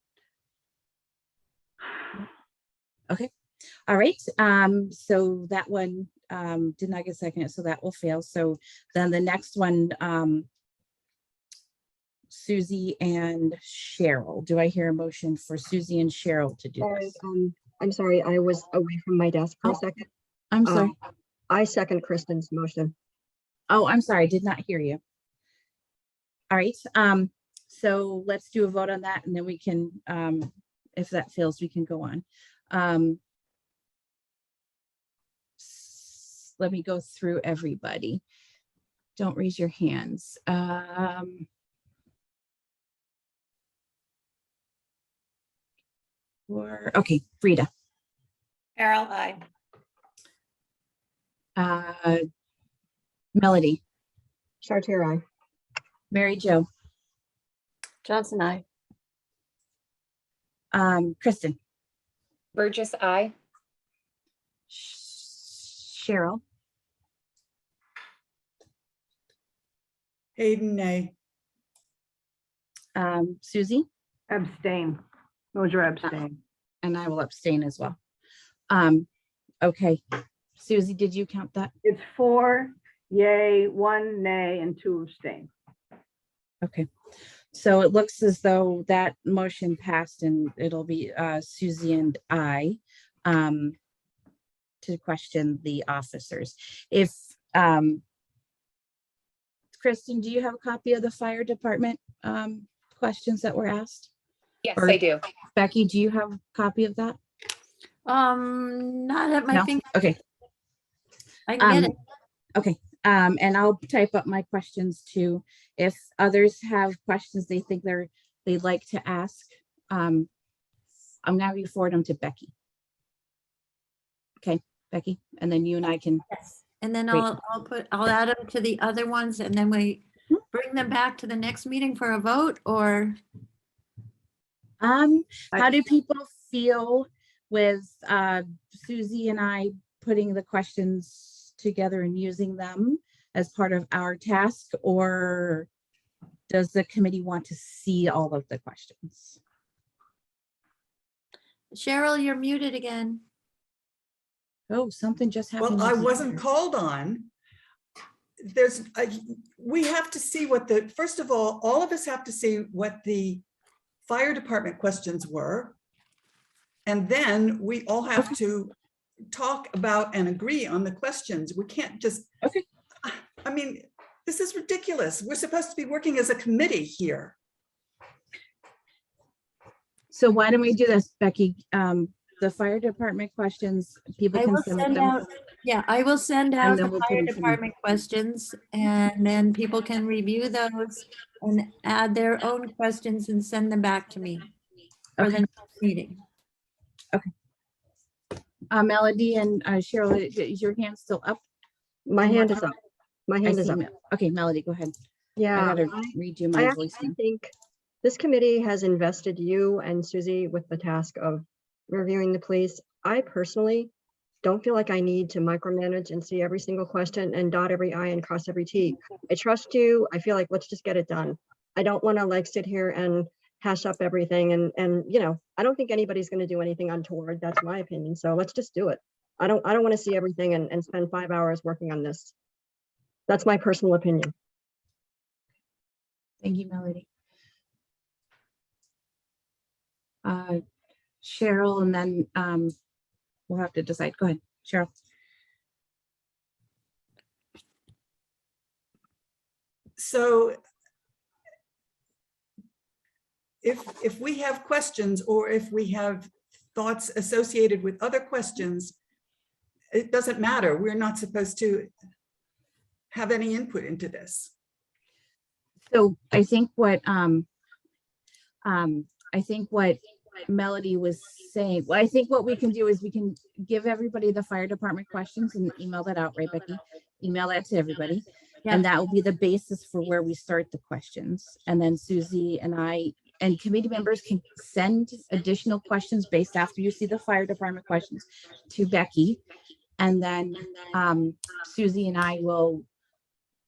Okay. All right. So that one did not get seconded, so that will fail. So then the next one, Susie and Cheryl. Do I hear a motion for Susie and Cheryl to do Sorry, this? I'm sorry, I was away from my desk for a second. I'm sorry. I second Kristen's motion. Oh, I'm sorry. I did not hear you. All right. So let's do a vote on that, and then we can, if that fails, we can go on. Let me go through everybody. Don't raise your hands. Okay, Frida. Carol, aye. Melody. Chartier, aye. Mary Jo. Johnson, I. Kristen. Burgess, aye. Cheryl. Hayden, nay. Susie. Abstain. Moser abstain. And I will abstain as well. Okay. Susie, did you count that? It's 4 yay, 1 nay, and 2 abstain. Okay. So it looks as though that motion passed, and it'll be Susie and I to question the officers. If Kristen, do you have a copy of the fire department questions that were asked? Yes, Or I do. Becky, do you have a copy of that? Not at my No? finger. Okay. I can get it. Okay. And I'll type up my questions too. If others have questions they think they'd like to ask, I'm going to forward them to Becky. Okay, Becky, and then you and I can. Yes. And then Great. I'll add them to the other ones, and then we bring them back to the next meeting for a vote, or how do people feel with Susie and I putting the questions together and using them as part of our task, or does the committee want to see all of the questions? Cheryl, you're muted again. Oh, something just happened. Well, I with the wasn't other. called on. We have to see what first of all of us have to see what the fire department questions were. And then we all have to talk about and agree on the questions. We can't just, I mean, this is ridiculous. We're supposed to be working as a committee here. So why don't we do this, Becky? The fire department questions, people I can will submit send them. out, yeah, I will send And out then the we'll put fire them to me. department questions, and then people can review those and add their own questions and send them back to me for the next meeting. Okay. Melody and Cheryl, is your hand still up? My hand is up. My hand is up. Okay, Melody, go ahead. Yeah. I gotta read you my voice. I think this committee has invested you and Susie with the task of reviewing the police. I personally don't feel like I need to micromanage and see every single question and dot every I and cross every T. I trust you. I feel like let's just get it done. I don't want to like sit here and hash up everything and you know, I don't think anybody's going to do anything untoward. That's my opinion. So let's just do it. I don't want to see everything and spend 5 hours working on this. That's my personal opinion. Thank you, Melody. Cheryl, and then we'll have to decide. Go ahead, Cheryl. So if we have questions, or if we have thoughts associated with other questions, it doesn't matter. We're not supposed to have any input into this. So I think what Melody was saying, well, I think what we can do is we can give everybody the fire department questions and email that out, right, Becky? Email that to everybody. Yeah. And that will be the basis for where we start the questions. And then Susie and I and committee members can send additional questions based after you see the fire department questions to Becky. And then Susie and I will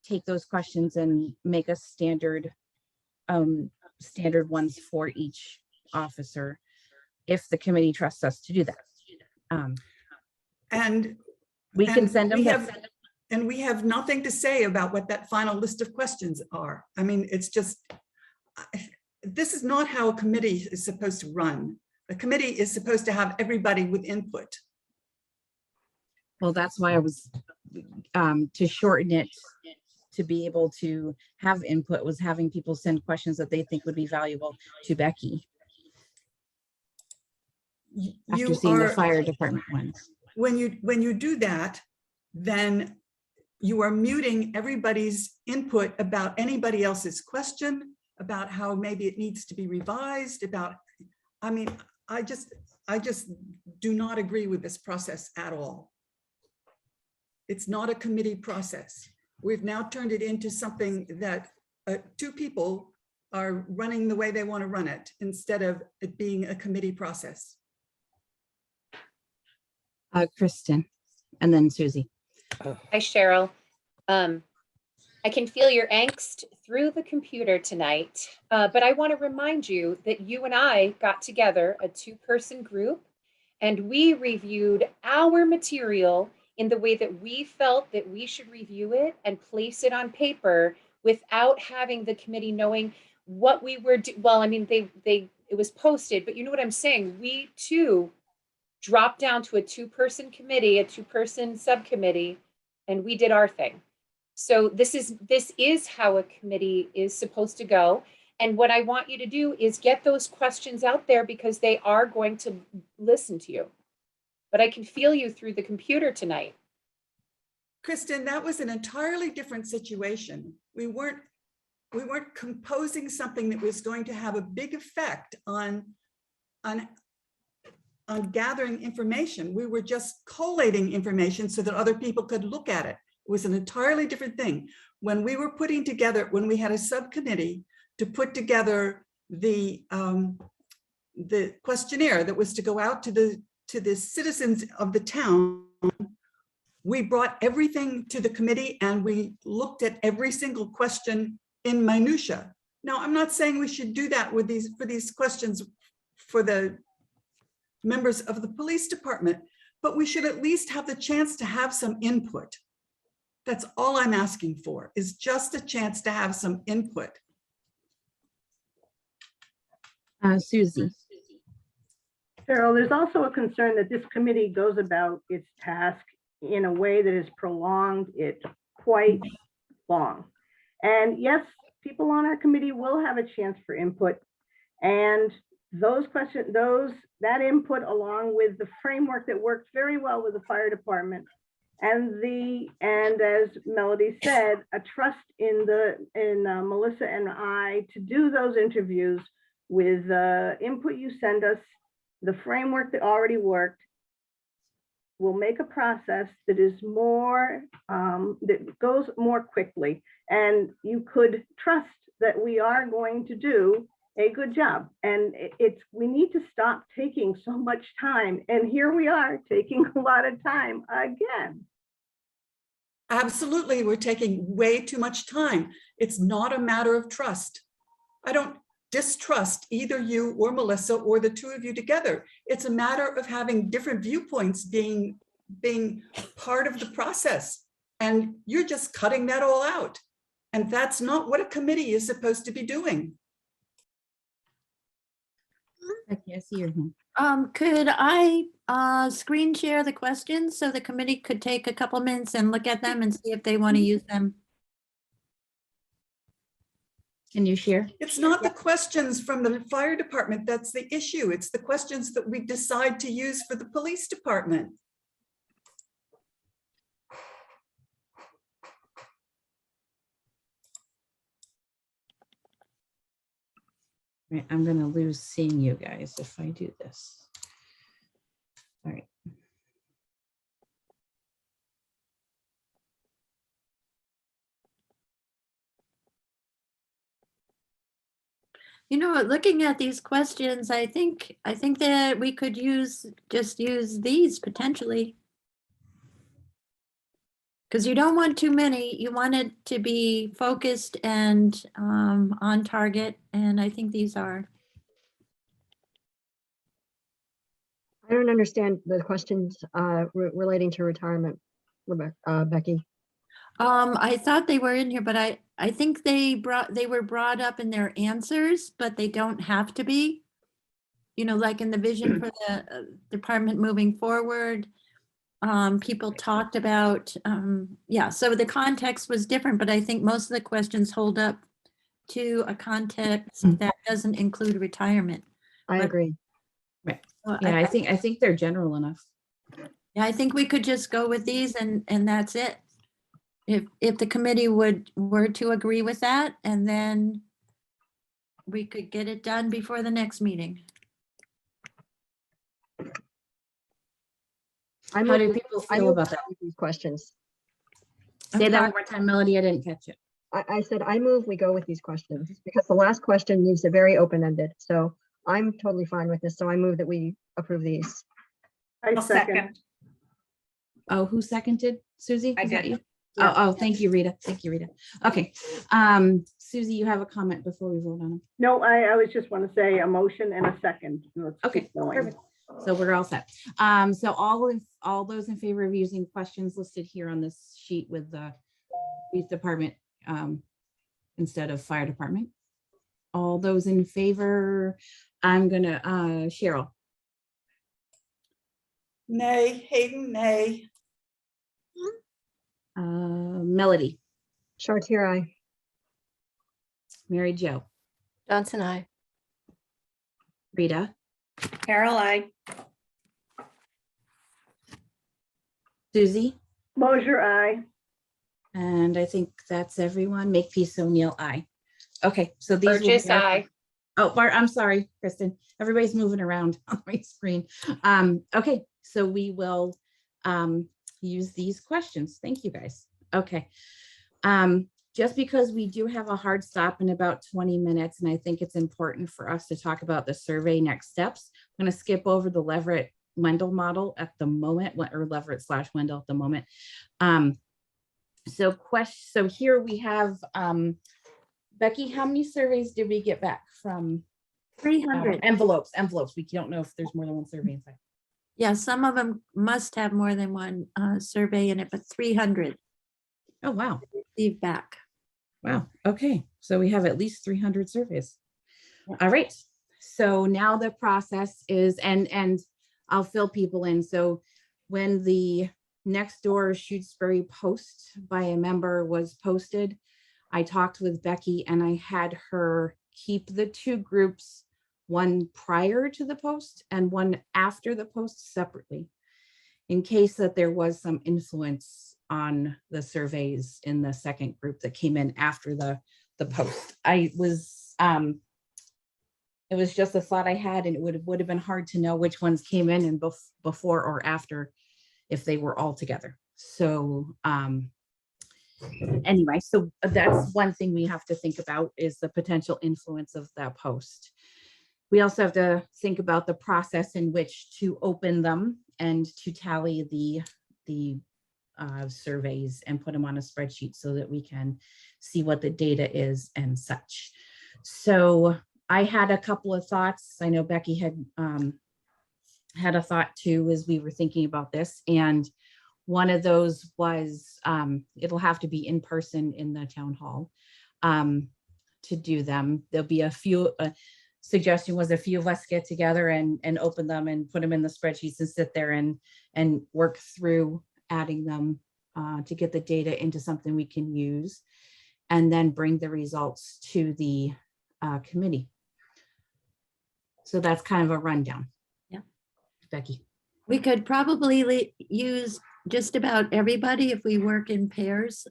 take those questions and make a standard ones for each officer if the committee trusts us to do that. And we can send them. And we have nothing to say about what that final list of questions are. I mean, it's just, this is not how a committee is supposed to run. A committee is supposed to have everybody with input. Well, that's why I was, to shorten it, to be able to have input, was having people send questions that they think would be valuable to Becky. After seeing the fire department ones. When you do that, then you are muting everybody's input about anybody else's question, about how maybe it needs to be revised, about, I mean, I just do not agree with this process at all. It's not a committee process. We've now turned it into something that two people are running the way they want to run it, instead of it being a committee process. Kristen, and then Susie. Hi, Cheryl. I can feel your angst through the computer tonight, but I want to remind you that you and I got together, a two-person group, and we reviewed our material in the way that we felt that we should review it and place it on paper without having the committee knowing what we were doing. Well, I mean, it was posted, but you know what I'm saying? We too dropped down to a two-person committee, a two-person subcommittee, and we did our thing. So this is how a committee is supposed to go. And what I want you to do is get those questions out there, because they are going to listen to you. But I can feel you through the computer tonight. Kristen, that was an entirely different situation. We weren't composing something that was going to have a big effect on gathering information. We were just collating information so that other people could look at it. It was an entirely different thing. When we were putting together, when we had a subcommittee to put together the questionnaire that was to go out to the citizens of the town, we brought everything to the committee and we looked at every single question in minutia. Now, I'm not saying we should do that with these questions for the members of the police department, but we should at least have the chance to have some input. That's all I'm asking for, is just a chance to have some input. Susie. Cheryl, there's also a concern that this committee goes about its task in a way that is prolonged. It's quite long. And yes, people on our committee will have a chance for input. And those questions, that input, along with the framework that works very well with the fire department, and as Melody said, a trust in Melissa and I to do those interviews with the input you send us, the framework that already worked, will make a process that is more, that goes more quickly. And you could trust that we are going to do a good job. And we need to stop taking so much time. And here we are taking a lot of time again. Absolutely, we're taking way too much time. It's not a matter of trust. I don't distrust either you or Melissa or the two of you together. It's a matter of having different viewpoints being part of the process. And you're just cutting that all out. And that's not what a committee is supposed to be doing. I see your hand. Could I screen share the questions so the committee could take a couple minutes and look at them and see if they want to use them? Can you share? It's not the questions from the fire department that's the issue. It's the questions that we decide to use for the police department. Right, I'm going to lose seeing you guys if I do this. All right. You know, looking at these questions, I think that we could just use these potentially. Because you don't want too many. You want it to be focused and on target. And I think these are. I don't understand the questions relating to retirement, Becky. I thought they were in here, but I think they were brought up in their answers, but they don't have to be. You know, like in the vision for the department moving forward. People talked about, yeah, so the context was different, but I think most of the questions hold up to a context that doesn't include retirement. I agree. Right. So Yeah, I think they're general enough. Yeah, I think we could just go with these and that's it. If the committee were to agree with that, and then we could get it done before the next meeting. How do people feel about that? These questions. Say that one more time, Melody. I didn't catch it. I said, I move we go with these questions because the last question leaves it very open-ended. So I'm totally fine with this. So I move that we approve these. I second. Oh, who seconded? Susie? I Is that did. you? Yeah. Oh, thank you, Rita. Thank you, Rita. Okay. Susie, you have a comment before we vote on them. No, I was just want to say a motion and a second. Let's Okay, keep going. perfect. So we're all set. So all those in favor of using questions listed here on this sheet with the police department instead of fire department. All those in favor, I'm gonna Cheryl. Nay, Hayden, nay. Melody. Chartier, aye. Mary Jo. Johnson, I. Rita. Carol, I. Susie. Mosier, aye. And I think that's everyone. Makepeace O'Neill, aye. Okay, so these will be Burgess, our- aye. Oh, Bart, I'm sorry, Kristen. Everybody's moving around on my screen. Okay, so we will use these questions. Thank you, guys. Okay. Just because we do have a hard stop in about 20 minutes, and I think it's important for us to talk about the survey next steps, I'm going to skip over the Leverett-Wendell model at the moment, or Leverett/Wendell at the moment. So here we have, Becky, how many surveys did we get back from 300. envelopes? We don't know if there's more than one survey inside. Yeah, some of them must have more than one survey in it, but 300. Oh, wow. Leave back. Wow. Okay. So we have at least 300 surveys. All right. So now the process is, and I'll fill people in. So when the next door Shutesbury post by a member was posted, I talked with Becky and I had her keep the two groups, one prior to the post and one after the post separately, in case that there was some influence on the surveys in the second group that came in after the post. It was just a thought I had, and it would have been hard to know which ones came in and before or after if they were all together. So anyway, so that's one thing we have to think about, is the potential influence of that post. We also have to think about the process in which to open them and to tally the surveys and put them on a spreadsheet so that we can see what the data is and such. So I had a couple of thoughts. I know Becky had a thought too as we were thinking about this, and one of those was it'll have to be in person in the town hall to do them. There'll be a few. Suggestion was a few of us get together and open them and put them in the spreadsheets and sit there and work through adding them to get the data into something we can use, and then bring the results to the committee. So that's kind of a rundown. Yeah. Becky. We could probably use just about everybody if we work in pairs.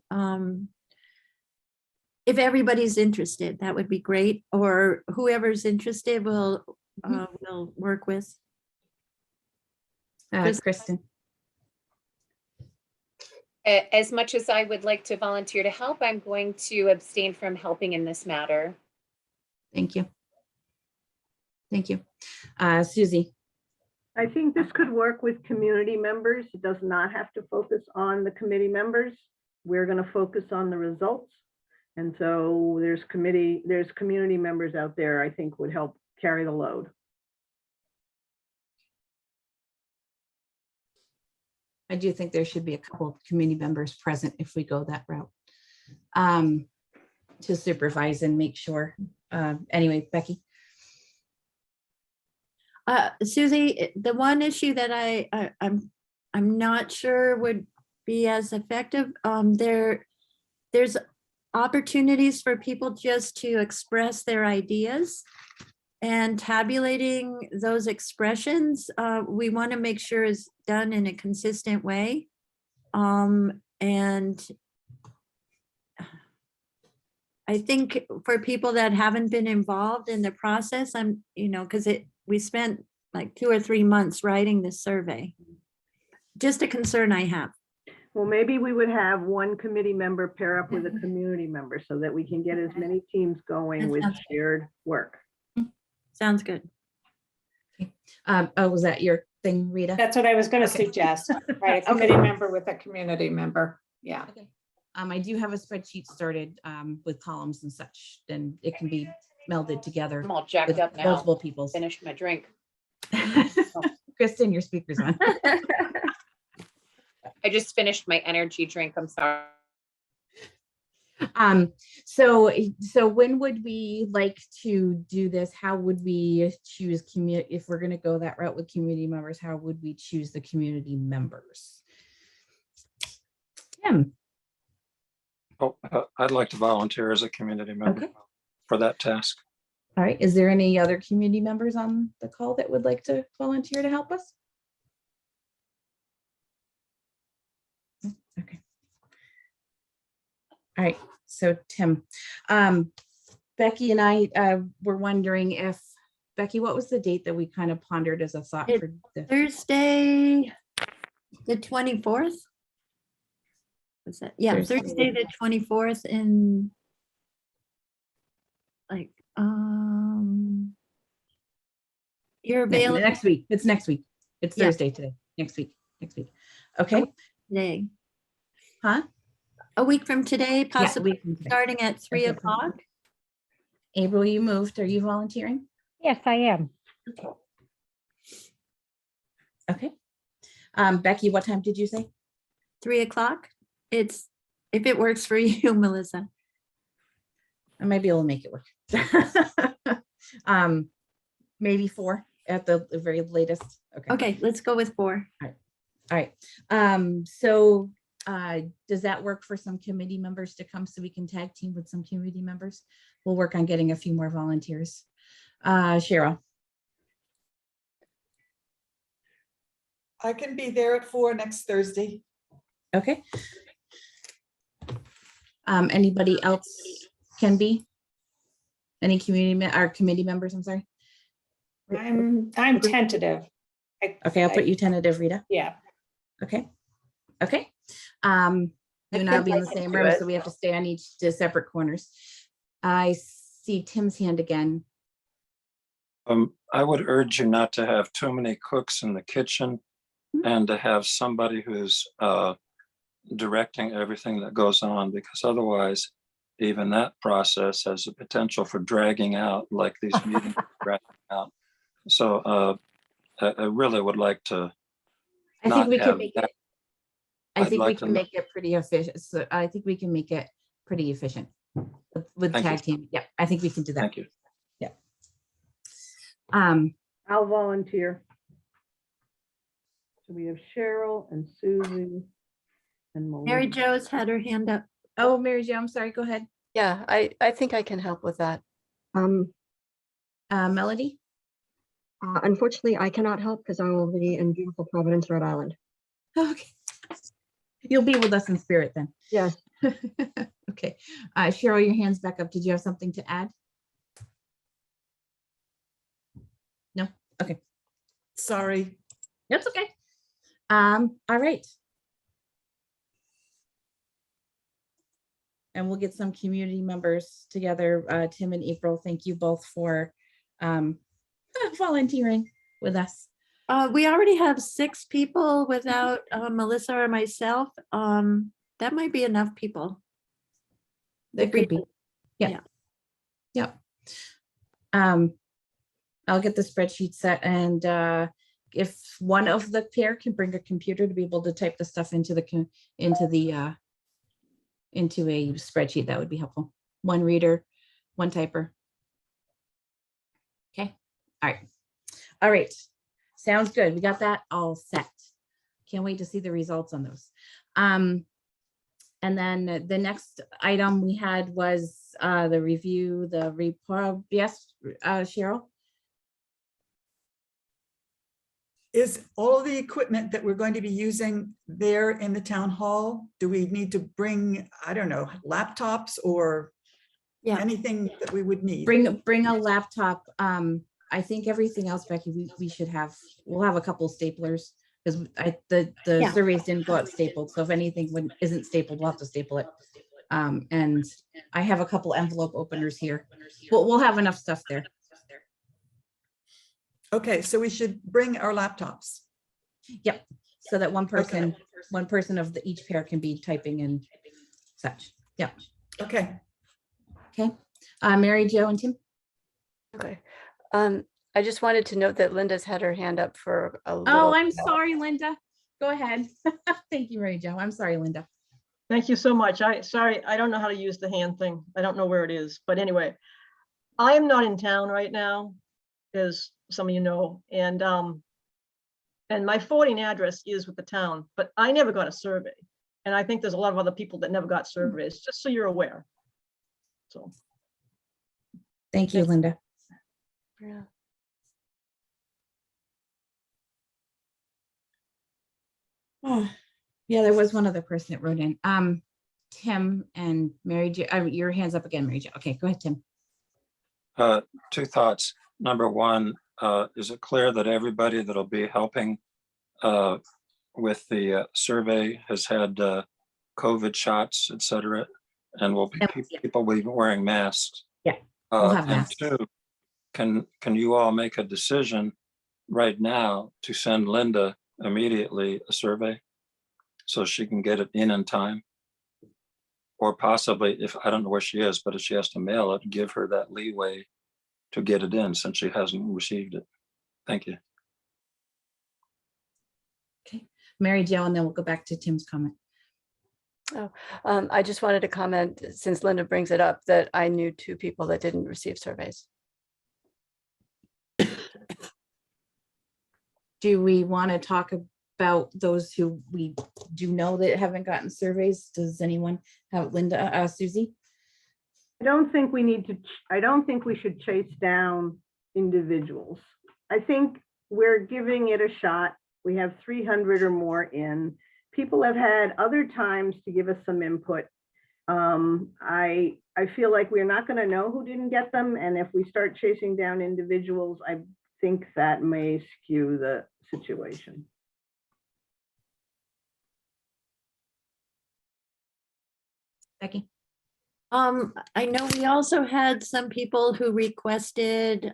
If everybody's interested, that would be great. Or whoever's interested will work with. Kristen. As much as I would like to volunteer to help, I'm going to abstain from helping in this matter. Thank you. Thank you. Susie. I think this could work with community members. It does not have to focus on the committee members. We're going to focus on the results. And so there's community members out there I think would help carry the load. I do think there should be a couple of committee members present if we go that route, to supervise and make sure. Anyway, Becky. Susie, the one issue that I'm not sure would be as effective, there's opportunities for people just to express their ideas, and tabulating those expressions, we want to make sure is done in a consistent way. And I think for people that haven't been involved in the process, because we spent like 2 or 3 months writing this survey. Just a concern I have. Well, maybe we would have one committee member pair up with a community member so that we can get as many teams going with shared work. Sounds good. Oh, was that your thing, Rita? That's what I was going to Okay. suggest, right? A committee member with a community member. Yeah. Okay. I do have a spreadsheet started with columns and such, and it can be melded together. I'm all jacked with up now. multiple people. Finished my drink. Kristen, your speaker's on. I just finished my energy drink. I'm sorry. So when would we like to do this? How would we choose if we're going to go that route with community members? How would we choose the community members? Tim. Oh, I'd like to volunteer as a community member for that task. All right. Is there any other community members on the call that would like to volunteer to help us? Okay. All right. So Tim, Becky and I were wondering if, Becky, what was the date that we kind of pondered as a thought for the Thursday, the 24th? Was that? Yeah, Thursday the 24th in like, you're available next week. It's next week. It's Yeah. Thursday today. Next week. Okay. today. Huh? A week from today, possibly week from today. starting at 3 o'clock. April, you moved. Are you volunteering? Yes, I am. Okay. Becky, what time did you say? 3 o'clock. It's, if it works for you, Melissa. I might be able to make it work. Maybe 4 at the very latest. Okay, let's go with 4. All right. So does that work for some committee members to come so we can tag team with some community members? We'll work on getting a few more volunteers. Cheryl. I can be there at 4 next Thursday. Okay. Anybody else can be? Any committee members, I'm sorry. I'm tentative. Okay, I'll put you tentative, Rita. Yeah. Okay. You and I'll be in the same room, so we have to stay on each separate corners. I see Tim's hand again. I would urge you not to have too many cooks in the kitchen and to have somebody who's directing everything that goes on, because otherwise even that process has a potential for dragging out, like these meetings are dragging out. So I really would like to I think we can make it. I I'd think we like can to- make it pretty efficient. So I think we can make it pretty efficient with Thank you. tag team. Yeah, I think we can do that. Thank you. Yeah. I'll volunteer. So we have Cheryl and Susie and Mary Melissa. Jo's had her hand up. Oh, Mary Jo, I'm sorry. Go ahead. Yeah, I think I can help with that. Melody. Unfortunately, I cannot help because I will be in beautiful Providence, Rhode Island. Okay. You'll be with us in spirit then. Yes. Okay. Cheryl, your hand's back up. Did you have something to add? No? Okay. Sorry. That's okay. All right. And we'll get some community members together. Tim and April, thank you both for volunteering with us. We already have 6 people without Melissa or myself. That might be enough people. That could be. Yeah. Yep. I'll get the spreadsheet set, and if one of the pair can bring a computer to be able to type the stuff into a spreadsheet, that would be helpful. One reader, one typer. Okay. All right. Sounds good. We got that all set. Can't wait to see the results on those. And then the next item we had was the review, the report. Yes, Cheryl? Is all the equipment that we're going to be using there in the town hall? Do we need to bring, I don't know, laptops or anything that we would need? Bring a laptop. I think everything else, Becky, we'll have a couple staplers because the surveys didn't go out stapled. So if anything isn't stapled, we'll have to staple it. And I have a couple envelope openers here. We'll have enough stuff there. Okay, so we should bring our laptops. Yep. So that one person of each pair can be typing and such. Yep. Okay. Okay. Mary Jo and Tim. Okay. I just wanted to note that Linda's had her hand up for a little. Oh, I'm sorry, Linda. Go ahead. Thank you, Mary Jo. I'm sorry, Linda. Thank you so much. Sorry, I don't know how to use the hand thing. I don't know where it is, but anyway, I am not in town right now, as some of you know, and my forwarding address is with the town, but I never got a survey. And I think there's a lot of other people that never got surveys, just so you're aware. So. Thank you, Linda. Yeah. Oh, yeah, there was one other person that wrote in. Tim and Mary Jo. Your hand's up again, Mary Jo. Okay, go ahead, Tim. 2 thoughts. Number one, is it clear that everybody that'll be helping with the survey has had COVID shots, et cetera, and people will be wearing masks? Yeah, we'll have and masks. 2, can you all make a decision right now to send Linda immediately a survey so she can get it in time? Or possibly, if I don't know where she is, but if she has to mail it, give her that leeway to get it in since she hasn't received it. Thank you. Okay, Mary Jo, and then we'll go back to Tim's comment. Oh, I just wanted to comment, since Linda brings it up, that I knew 2 people that didn't receive surveys. Do we want to talk about those who we do know that haven't gotten surveys? Does anyone have, Linda, Susie? I don't think we should chase down individuals. I think we're giving it a shot. We have 300 or more in. People have had other times to give us some input. I feel like we're not going to know who didn't get them. And if we start chasing down individuals, I think that may skew the situation. Becky? I know we also had some people who requested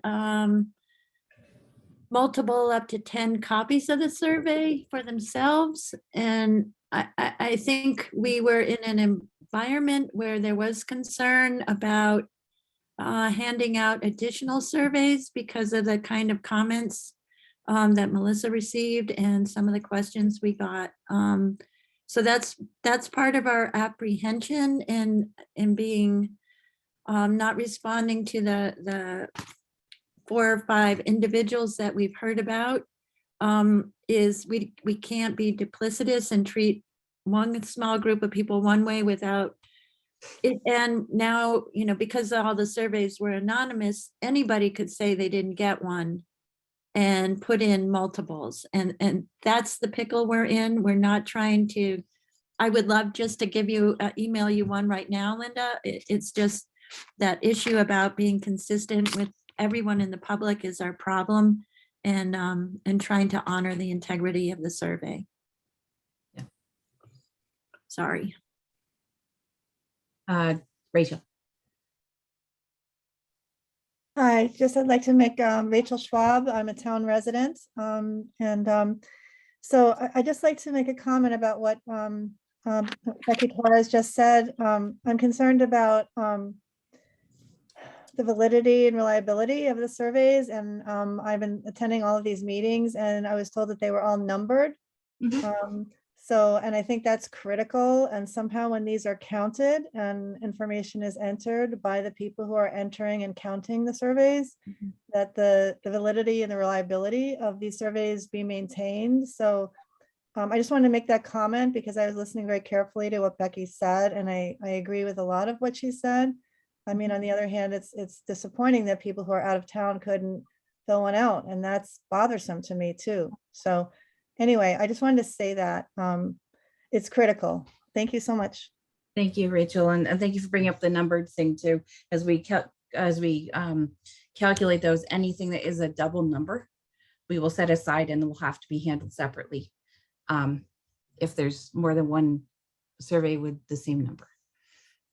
multiple up to 10 copies of the survey for themselves. And I think we were in an environment where there was concern about handing out additional surveys because of the kind of comments that Melissa received and some of the questions we got. So that's part of our apprehension in being not responding to the 4 or 5 individuals that we've heard about, is we can't be duplicitous and treat one small group of people one way without it. And now, because all the surveys were anonymous, anybody could say they didn't get one and put in multiples. And that's the pickle we're in. We're not trying to, I would love just to give you, email you one right now, Linda. It's just that issue about being consistent with everyone in the public is our problem, and trying to honor the integrity of the survey. Yeah. Sorry. Rachel. Hi, just I'd like to make Rachel Schwab. I'm a town resident. So I just like to make a comment about what Becky Torres just said. I'm concerned about the validity and reliability of the surveys. And I've been attending all of these meetings and I was told that they were all numbered. And I think that's critical. And somehow when these are counted and information is entered by the people who are entering and counting the surveys, that the validity and the reliability of these surveys be maintained. So I just wanted to make that comment because I was listening very carefully to what Becky said, and I agree with a lot of what she said. I mean, on the other hand, it's disappointing that people who are out of town couldn't fill one out, and that's bothersome to me too. So anyway, I just wanted to say that it's critical. Thank you so much. Thank you, Rachel, and thank you for bringing up the numbered thing too. As we calculate those, anything that is a double number, we will set aside and will have to be handled separately. If there's more than one survey with the same number,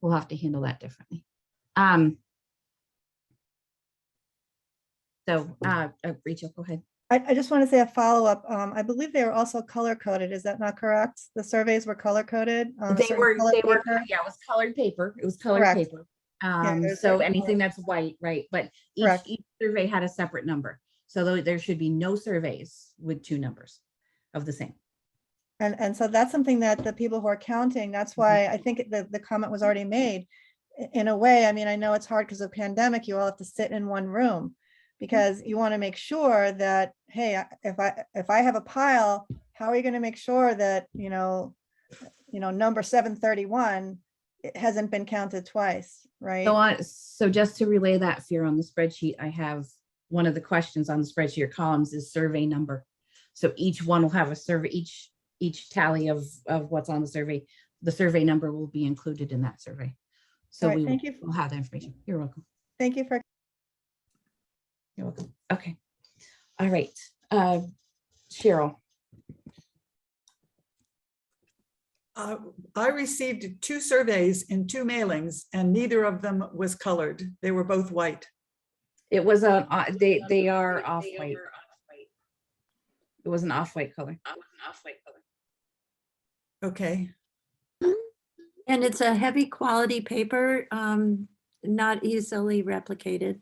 we'll have to handle that differently. Rachel, go ahead. I just want to say a follow-up. I believe they were also color coded. Is that not correct? The surveys were color coded. They were, yeah, it was colored paper. It was colored Correct. paper. Yeah, So anything that's white, right? But each survey had a separate number. So there should be no surveys with two numbers of the same. And so that's something that the people who are counting, that's why I think the comment was already made. In a way, I mean, I know it's hard because of the pandemic, you all have to sit in one room because you want to make sure that, hey, if I have a pile, how are you going to make sure that, number 731, it hasn't been counted twice, right? So just to relay that fear on the spreadsheet, I have one of the questions on the spreadsheet or columns is survey number. So each one will have a survey, each tally of what's on the survey number will be included in that survey. So Right, we'll have the information. You're welcome. Thank you for. You're welcome. Okay. All right. Cheryl. I received 2 surveys in 2 mailings and neither of them was colored. They were both white. It was they are off-white. It was an off-white color. Okay. And it's a heavy quality paper, not easily replicated.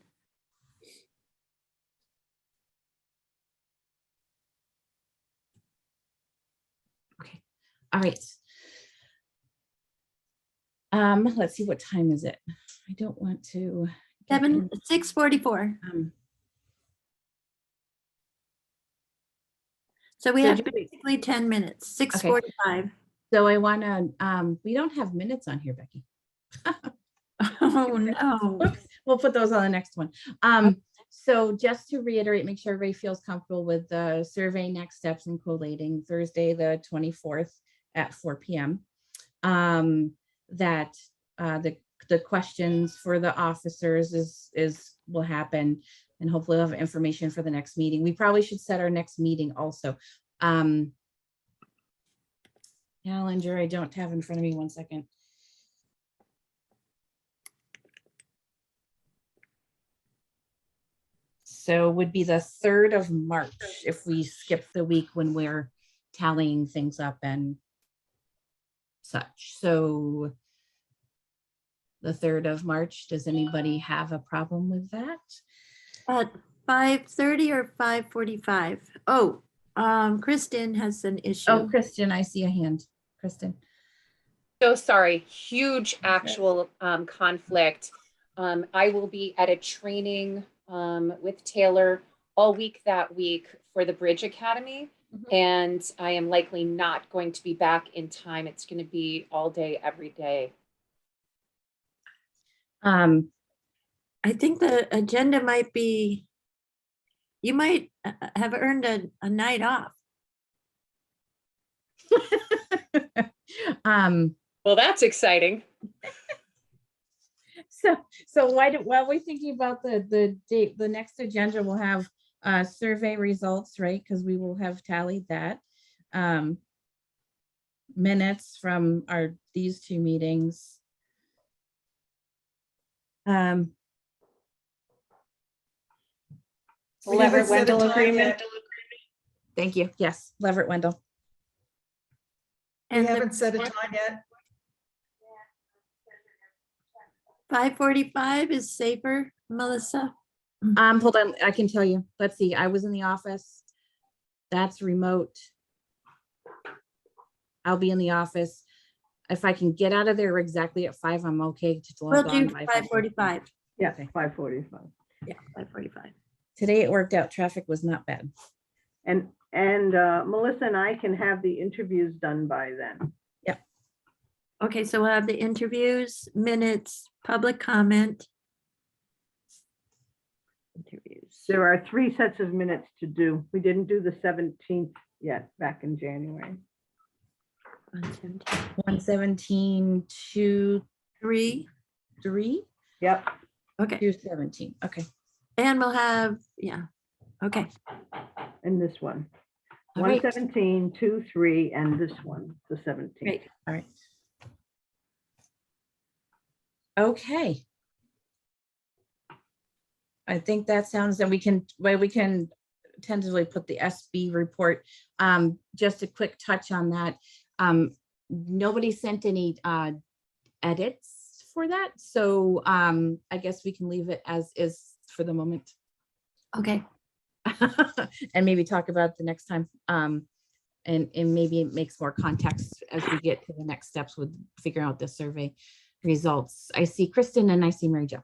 Okay. All right. Let's see, what time is it? I don't want to. 6:44. So we have basically 10 minutes, 6:45. So I want to, we don't have minutes on here, Becky. Oh, no. Oops, we'll put those on the next one. So just to reiterate, make sure everybody feels comfortable with the survey next steps and collating Thursday, the 24th at 4 p.m. That the questions for the officers will happen, and hopefully we'll have information for the next meeting. We probably should set our next meeting also. Calendar, I don't have in front of me, 1 second. So would be the 3rd of March if we skip the week when we're tallying things up and such. So the 3rd of March, does anybody have a problem with that? At 5:30 or 5:45? Oh, Kristen has an issue. Oh, Kristen, I see a hand. Kristen. So sorry, huge actual conflict. I will be at a training with Taylor all week that week for the Bridge Academy. And I am likely not going to be back in time. It's going to be all day, every day. I think the agenda might be, you might have earned a night off. Well, that's exciting. So while we're thinking about the date, the next agenda will have survey results, right? Because we will have tallied that. Minutes from these 2 meetings. We haven't Leverett set a Wendell time agreement. yet. Thank you. Yes, Leverett Wendell. We And the haven't set a time yet. 5:45 is safer, Melissa. Hold on, I can tell you. Let's see, I was in the office. That's remote. I'll be in the office. If I can get out of there exactly at 5, I'm okay to We'll log on do by 5:45. Yeah, Okay. 5:45. Yeah, 5:45. Today it worked out. Traffic was not bad. And Melissa and I can have the interviews done by then. Okay, so we'll have the interviews, minutes, public comment. Interviews. There are 3 sets of minutes to do. We didn't do the 17th yet, back in January. 117, 2, 3. 3, Yep. Okay, 217. Okay. and we'll have, yeah, okay. And this one. All right. 117, 2, 3, and this one, the 17th. Great. All right. Okay. I think that sounds that we can tentatively put the SB report. Just a quick touch on that. Nobody sent any edits for that. So I guess we can leave it as is for the moment. Okay. And maybe talk about it the next time. And maybe it makes more context as we get to the next steps with figuring out the survey results. I see Kristen and I see Mary Jo.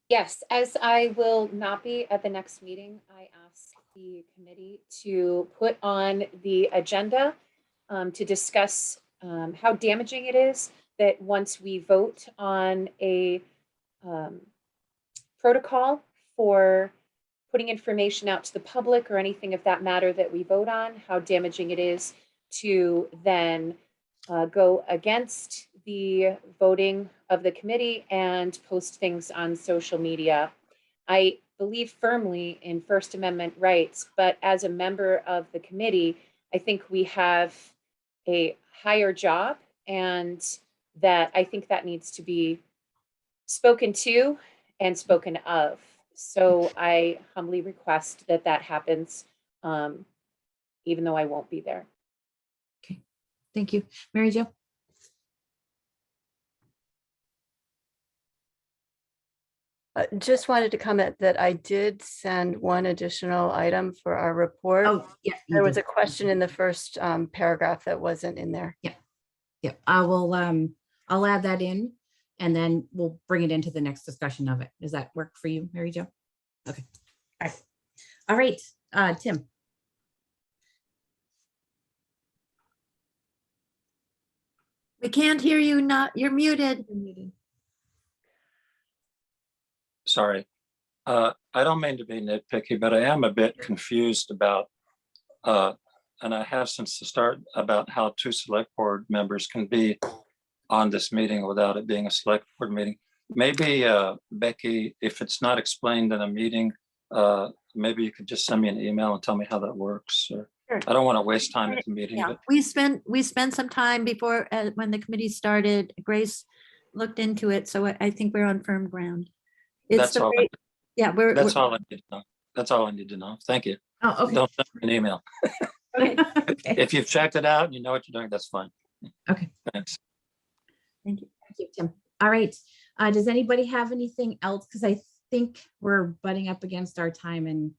Yes, as I will not be at the next meeting, I asked the committee to put on the agenda to discuss how damaging it is that once we vote on a protocol for putting information out to the public or anything of that matter that we vote on, how damaging it is to then go against the voting of the committee and post things on social media. I believe firmly in First Amendment rights, but as a member of the committee, I think we have a higher job, and that I think that needs to be spoken to and spoken of. So I humbly request that that happens, even though I won't be there. Okay, thank you. Mary Jo? Just wanted to comment that I did send one additional item for our report. Oh, yeah. you There was did. a question in the first paragraph that wasn't in there. Yeah, I will, I'll add that in and then we'll bring it into the next discussion of it. Does that work for you, Mary Jo? Okay. All right. Tim. We can't hear you, you're muted. Sorry. I don't mean to be nitpicky, but I am a bit confused about, and I have since the start, about how 2 select board members can be on this meeting without it being a select board meeting. Maybe, Becky, if it's not explained in a meeting, maybe you could just send me an email and tell me how that works. Or Sure. I don't want to waste time at the meeting, Yeah, but we spent some time before, when the committee started. Grace looked into it, so I think we're on firm ground. It's that's the all. way- Yeah, That's all I need to know. That's all I need to know. Thank you. Oh, okay. Don't send me an email. Okay. Okay. If you've checked it out and you know what you're doing, that's fine. Okay. Thanks. Thank you. Thank you, Tim. All right. Does anybody have anything else? Because I think we're butting up against our time and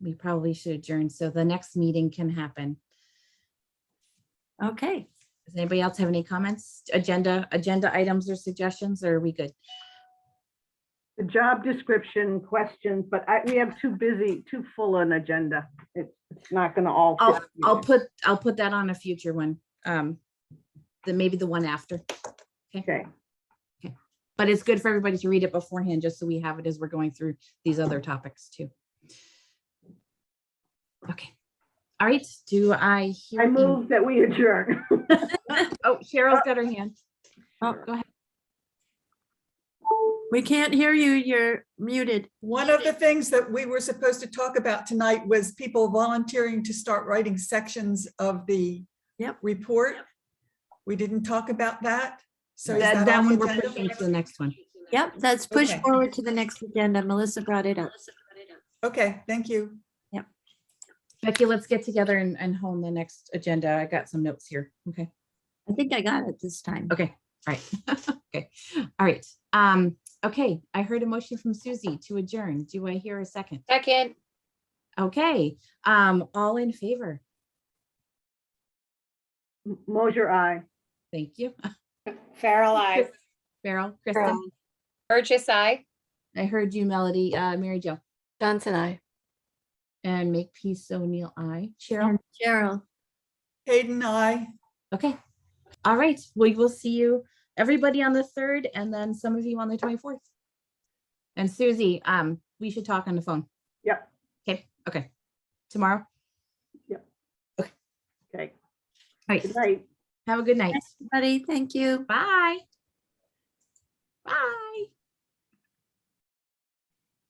we probably should adjourn so the next meeting can happen. Okay. Does anybody else have any comments, agenda items or suggestions, or are we good? The job description questions, but we have too full an agenda. It's not gonna all. fit I'll together. put that on a future one. Maybe the one after. Okay. But it's good for everybody to read it beforehand, just so we have it as we're going through these other topics too. Okay. All right. Do I hear? I move that we adjourn. Oh, Cheryl's got her hand. Oh, go ahead. We can't hear you. You're muted. One of the things that we were supposed to talk about tonight was people volunteering to start writing sections of the report. We didn't talk about that. So is That on one the we're agenda? pushing to the next one. Yep, that's pushed Okay. forward to the next agenda. Melissa brought it up. Okay, thank you. Becky, let's get together and hone the next agenda. I got some notes here. Okay. I think I got it this time. Okay. All right. Okay. All right. Okay. I heard a motion from Susie to adjourn. Do I hear a second? Second. Okay. All in favor? Mosier, aye. Thank you. Farrell, I. Farrell, Kristen. Burgess, aye. I heard you, Melody. Mary Jo. Johnson, I. And Makepeace O'Neill, I. Cheryl. And Cheryl. Hayden, aye. Okay. All right. We will see you, everybody on the 3rd, and then some of you on the 24th. And Susie, we should talk on the phone. Yep. Okay. Okay. Tomorrow. Okay. All right. Good night. Have a good night. Thanks, everybody. Thank you. Bye. Bye.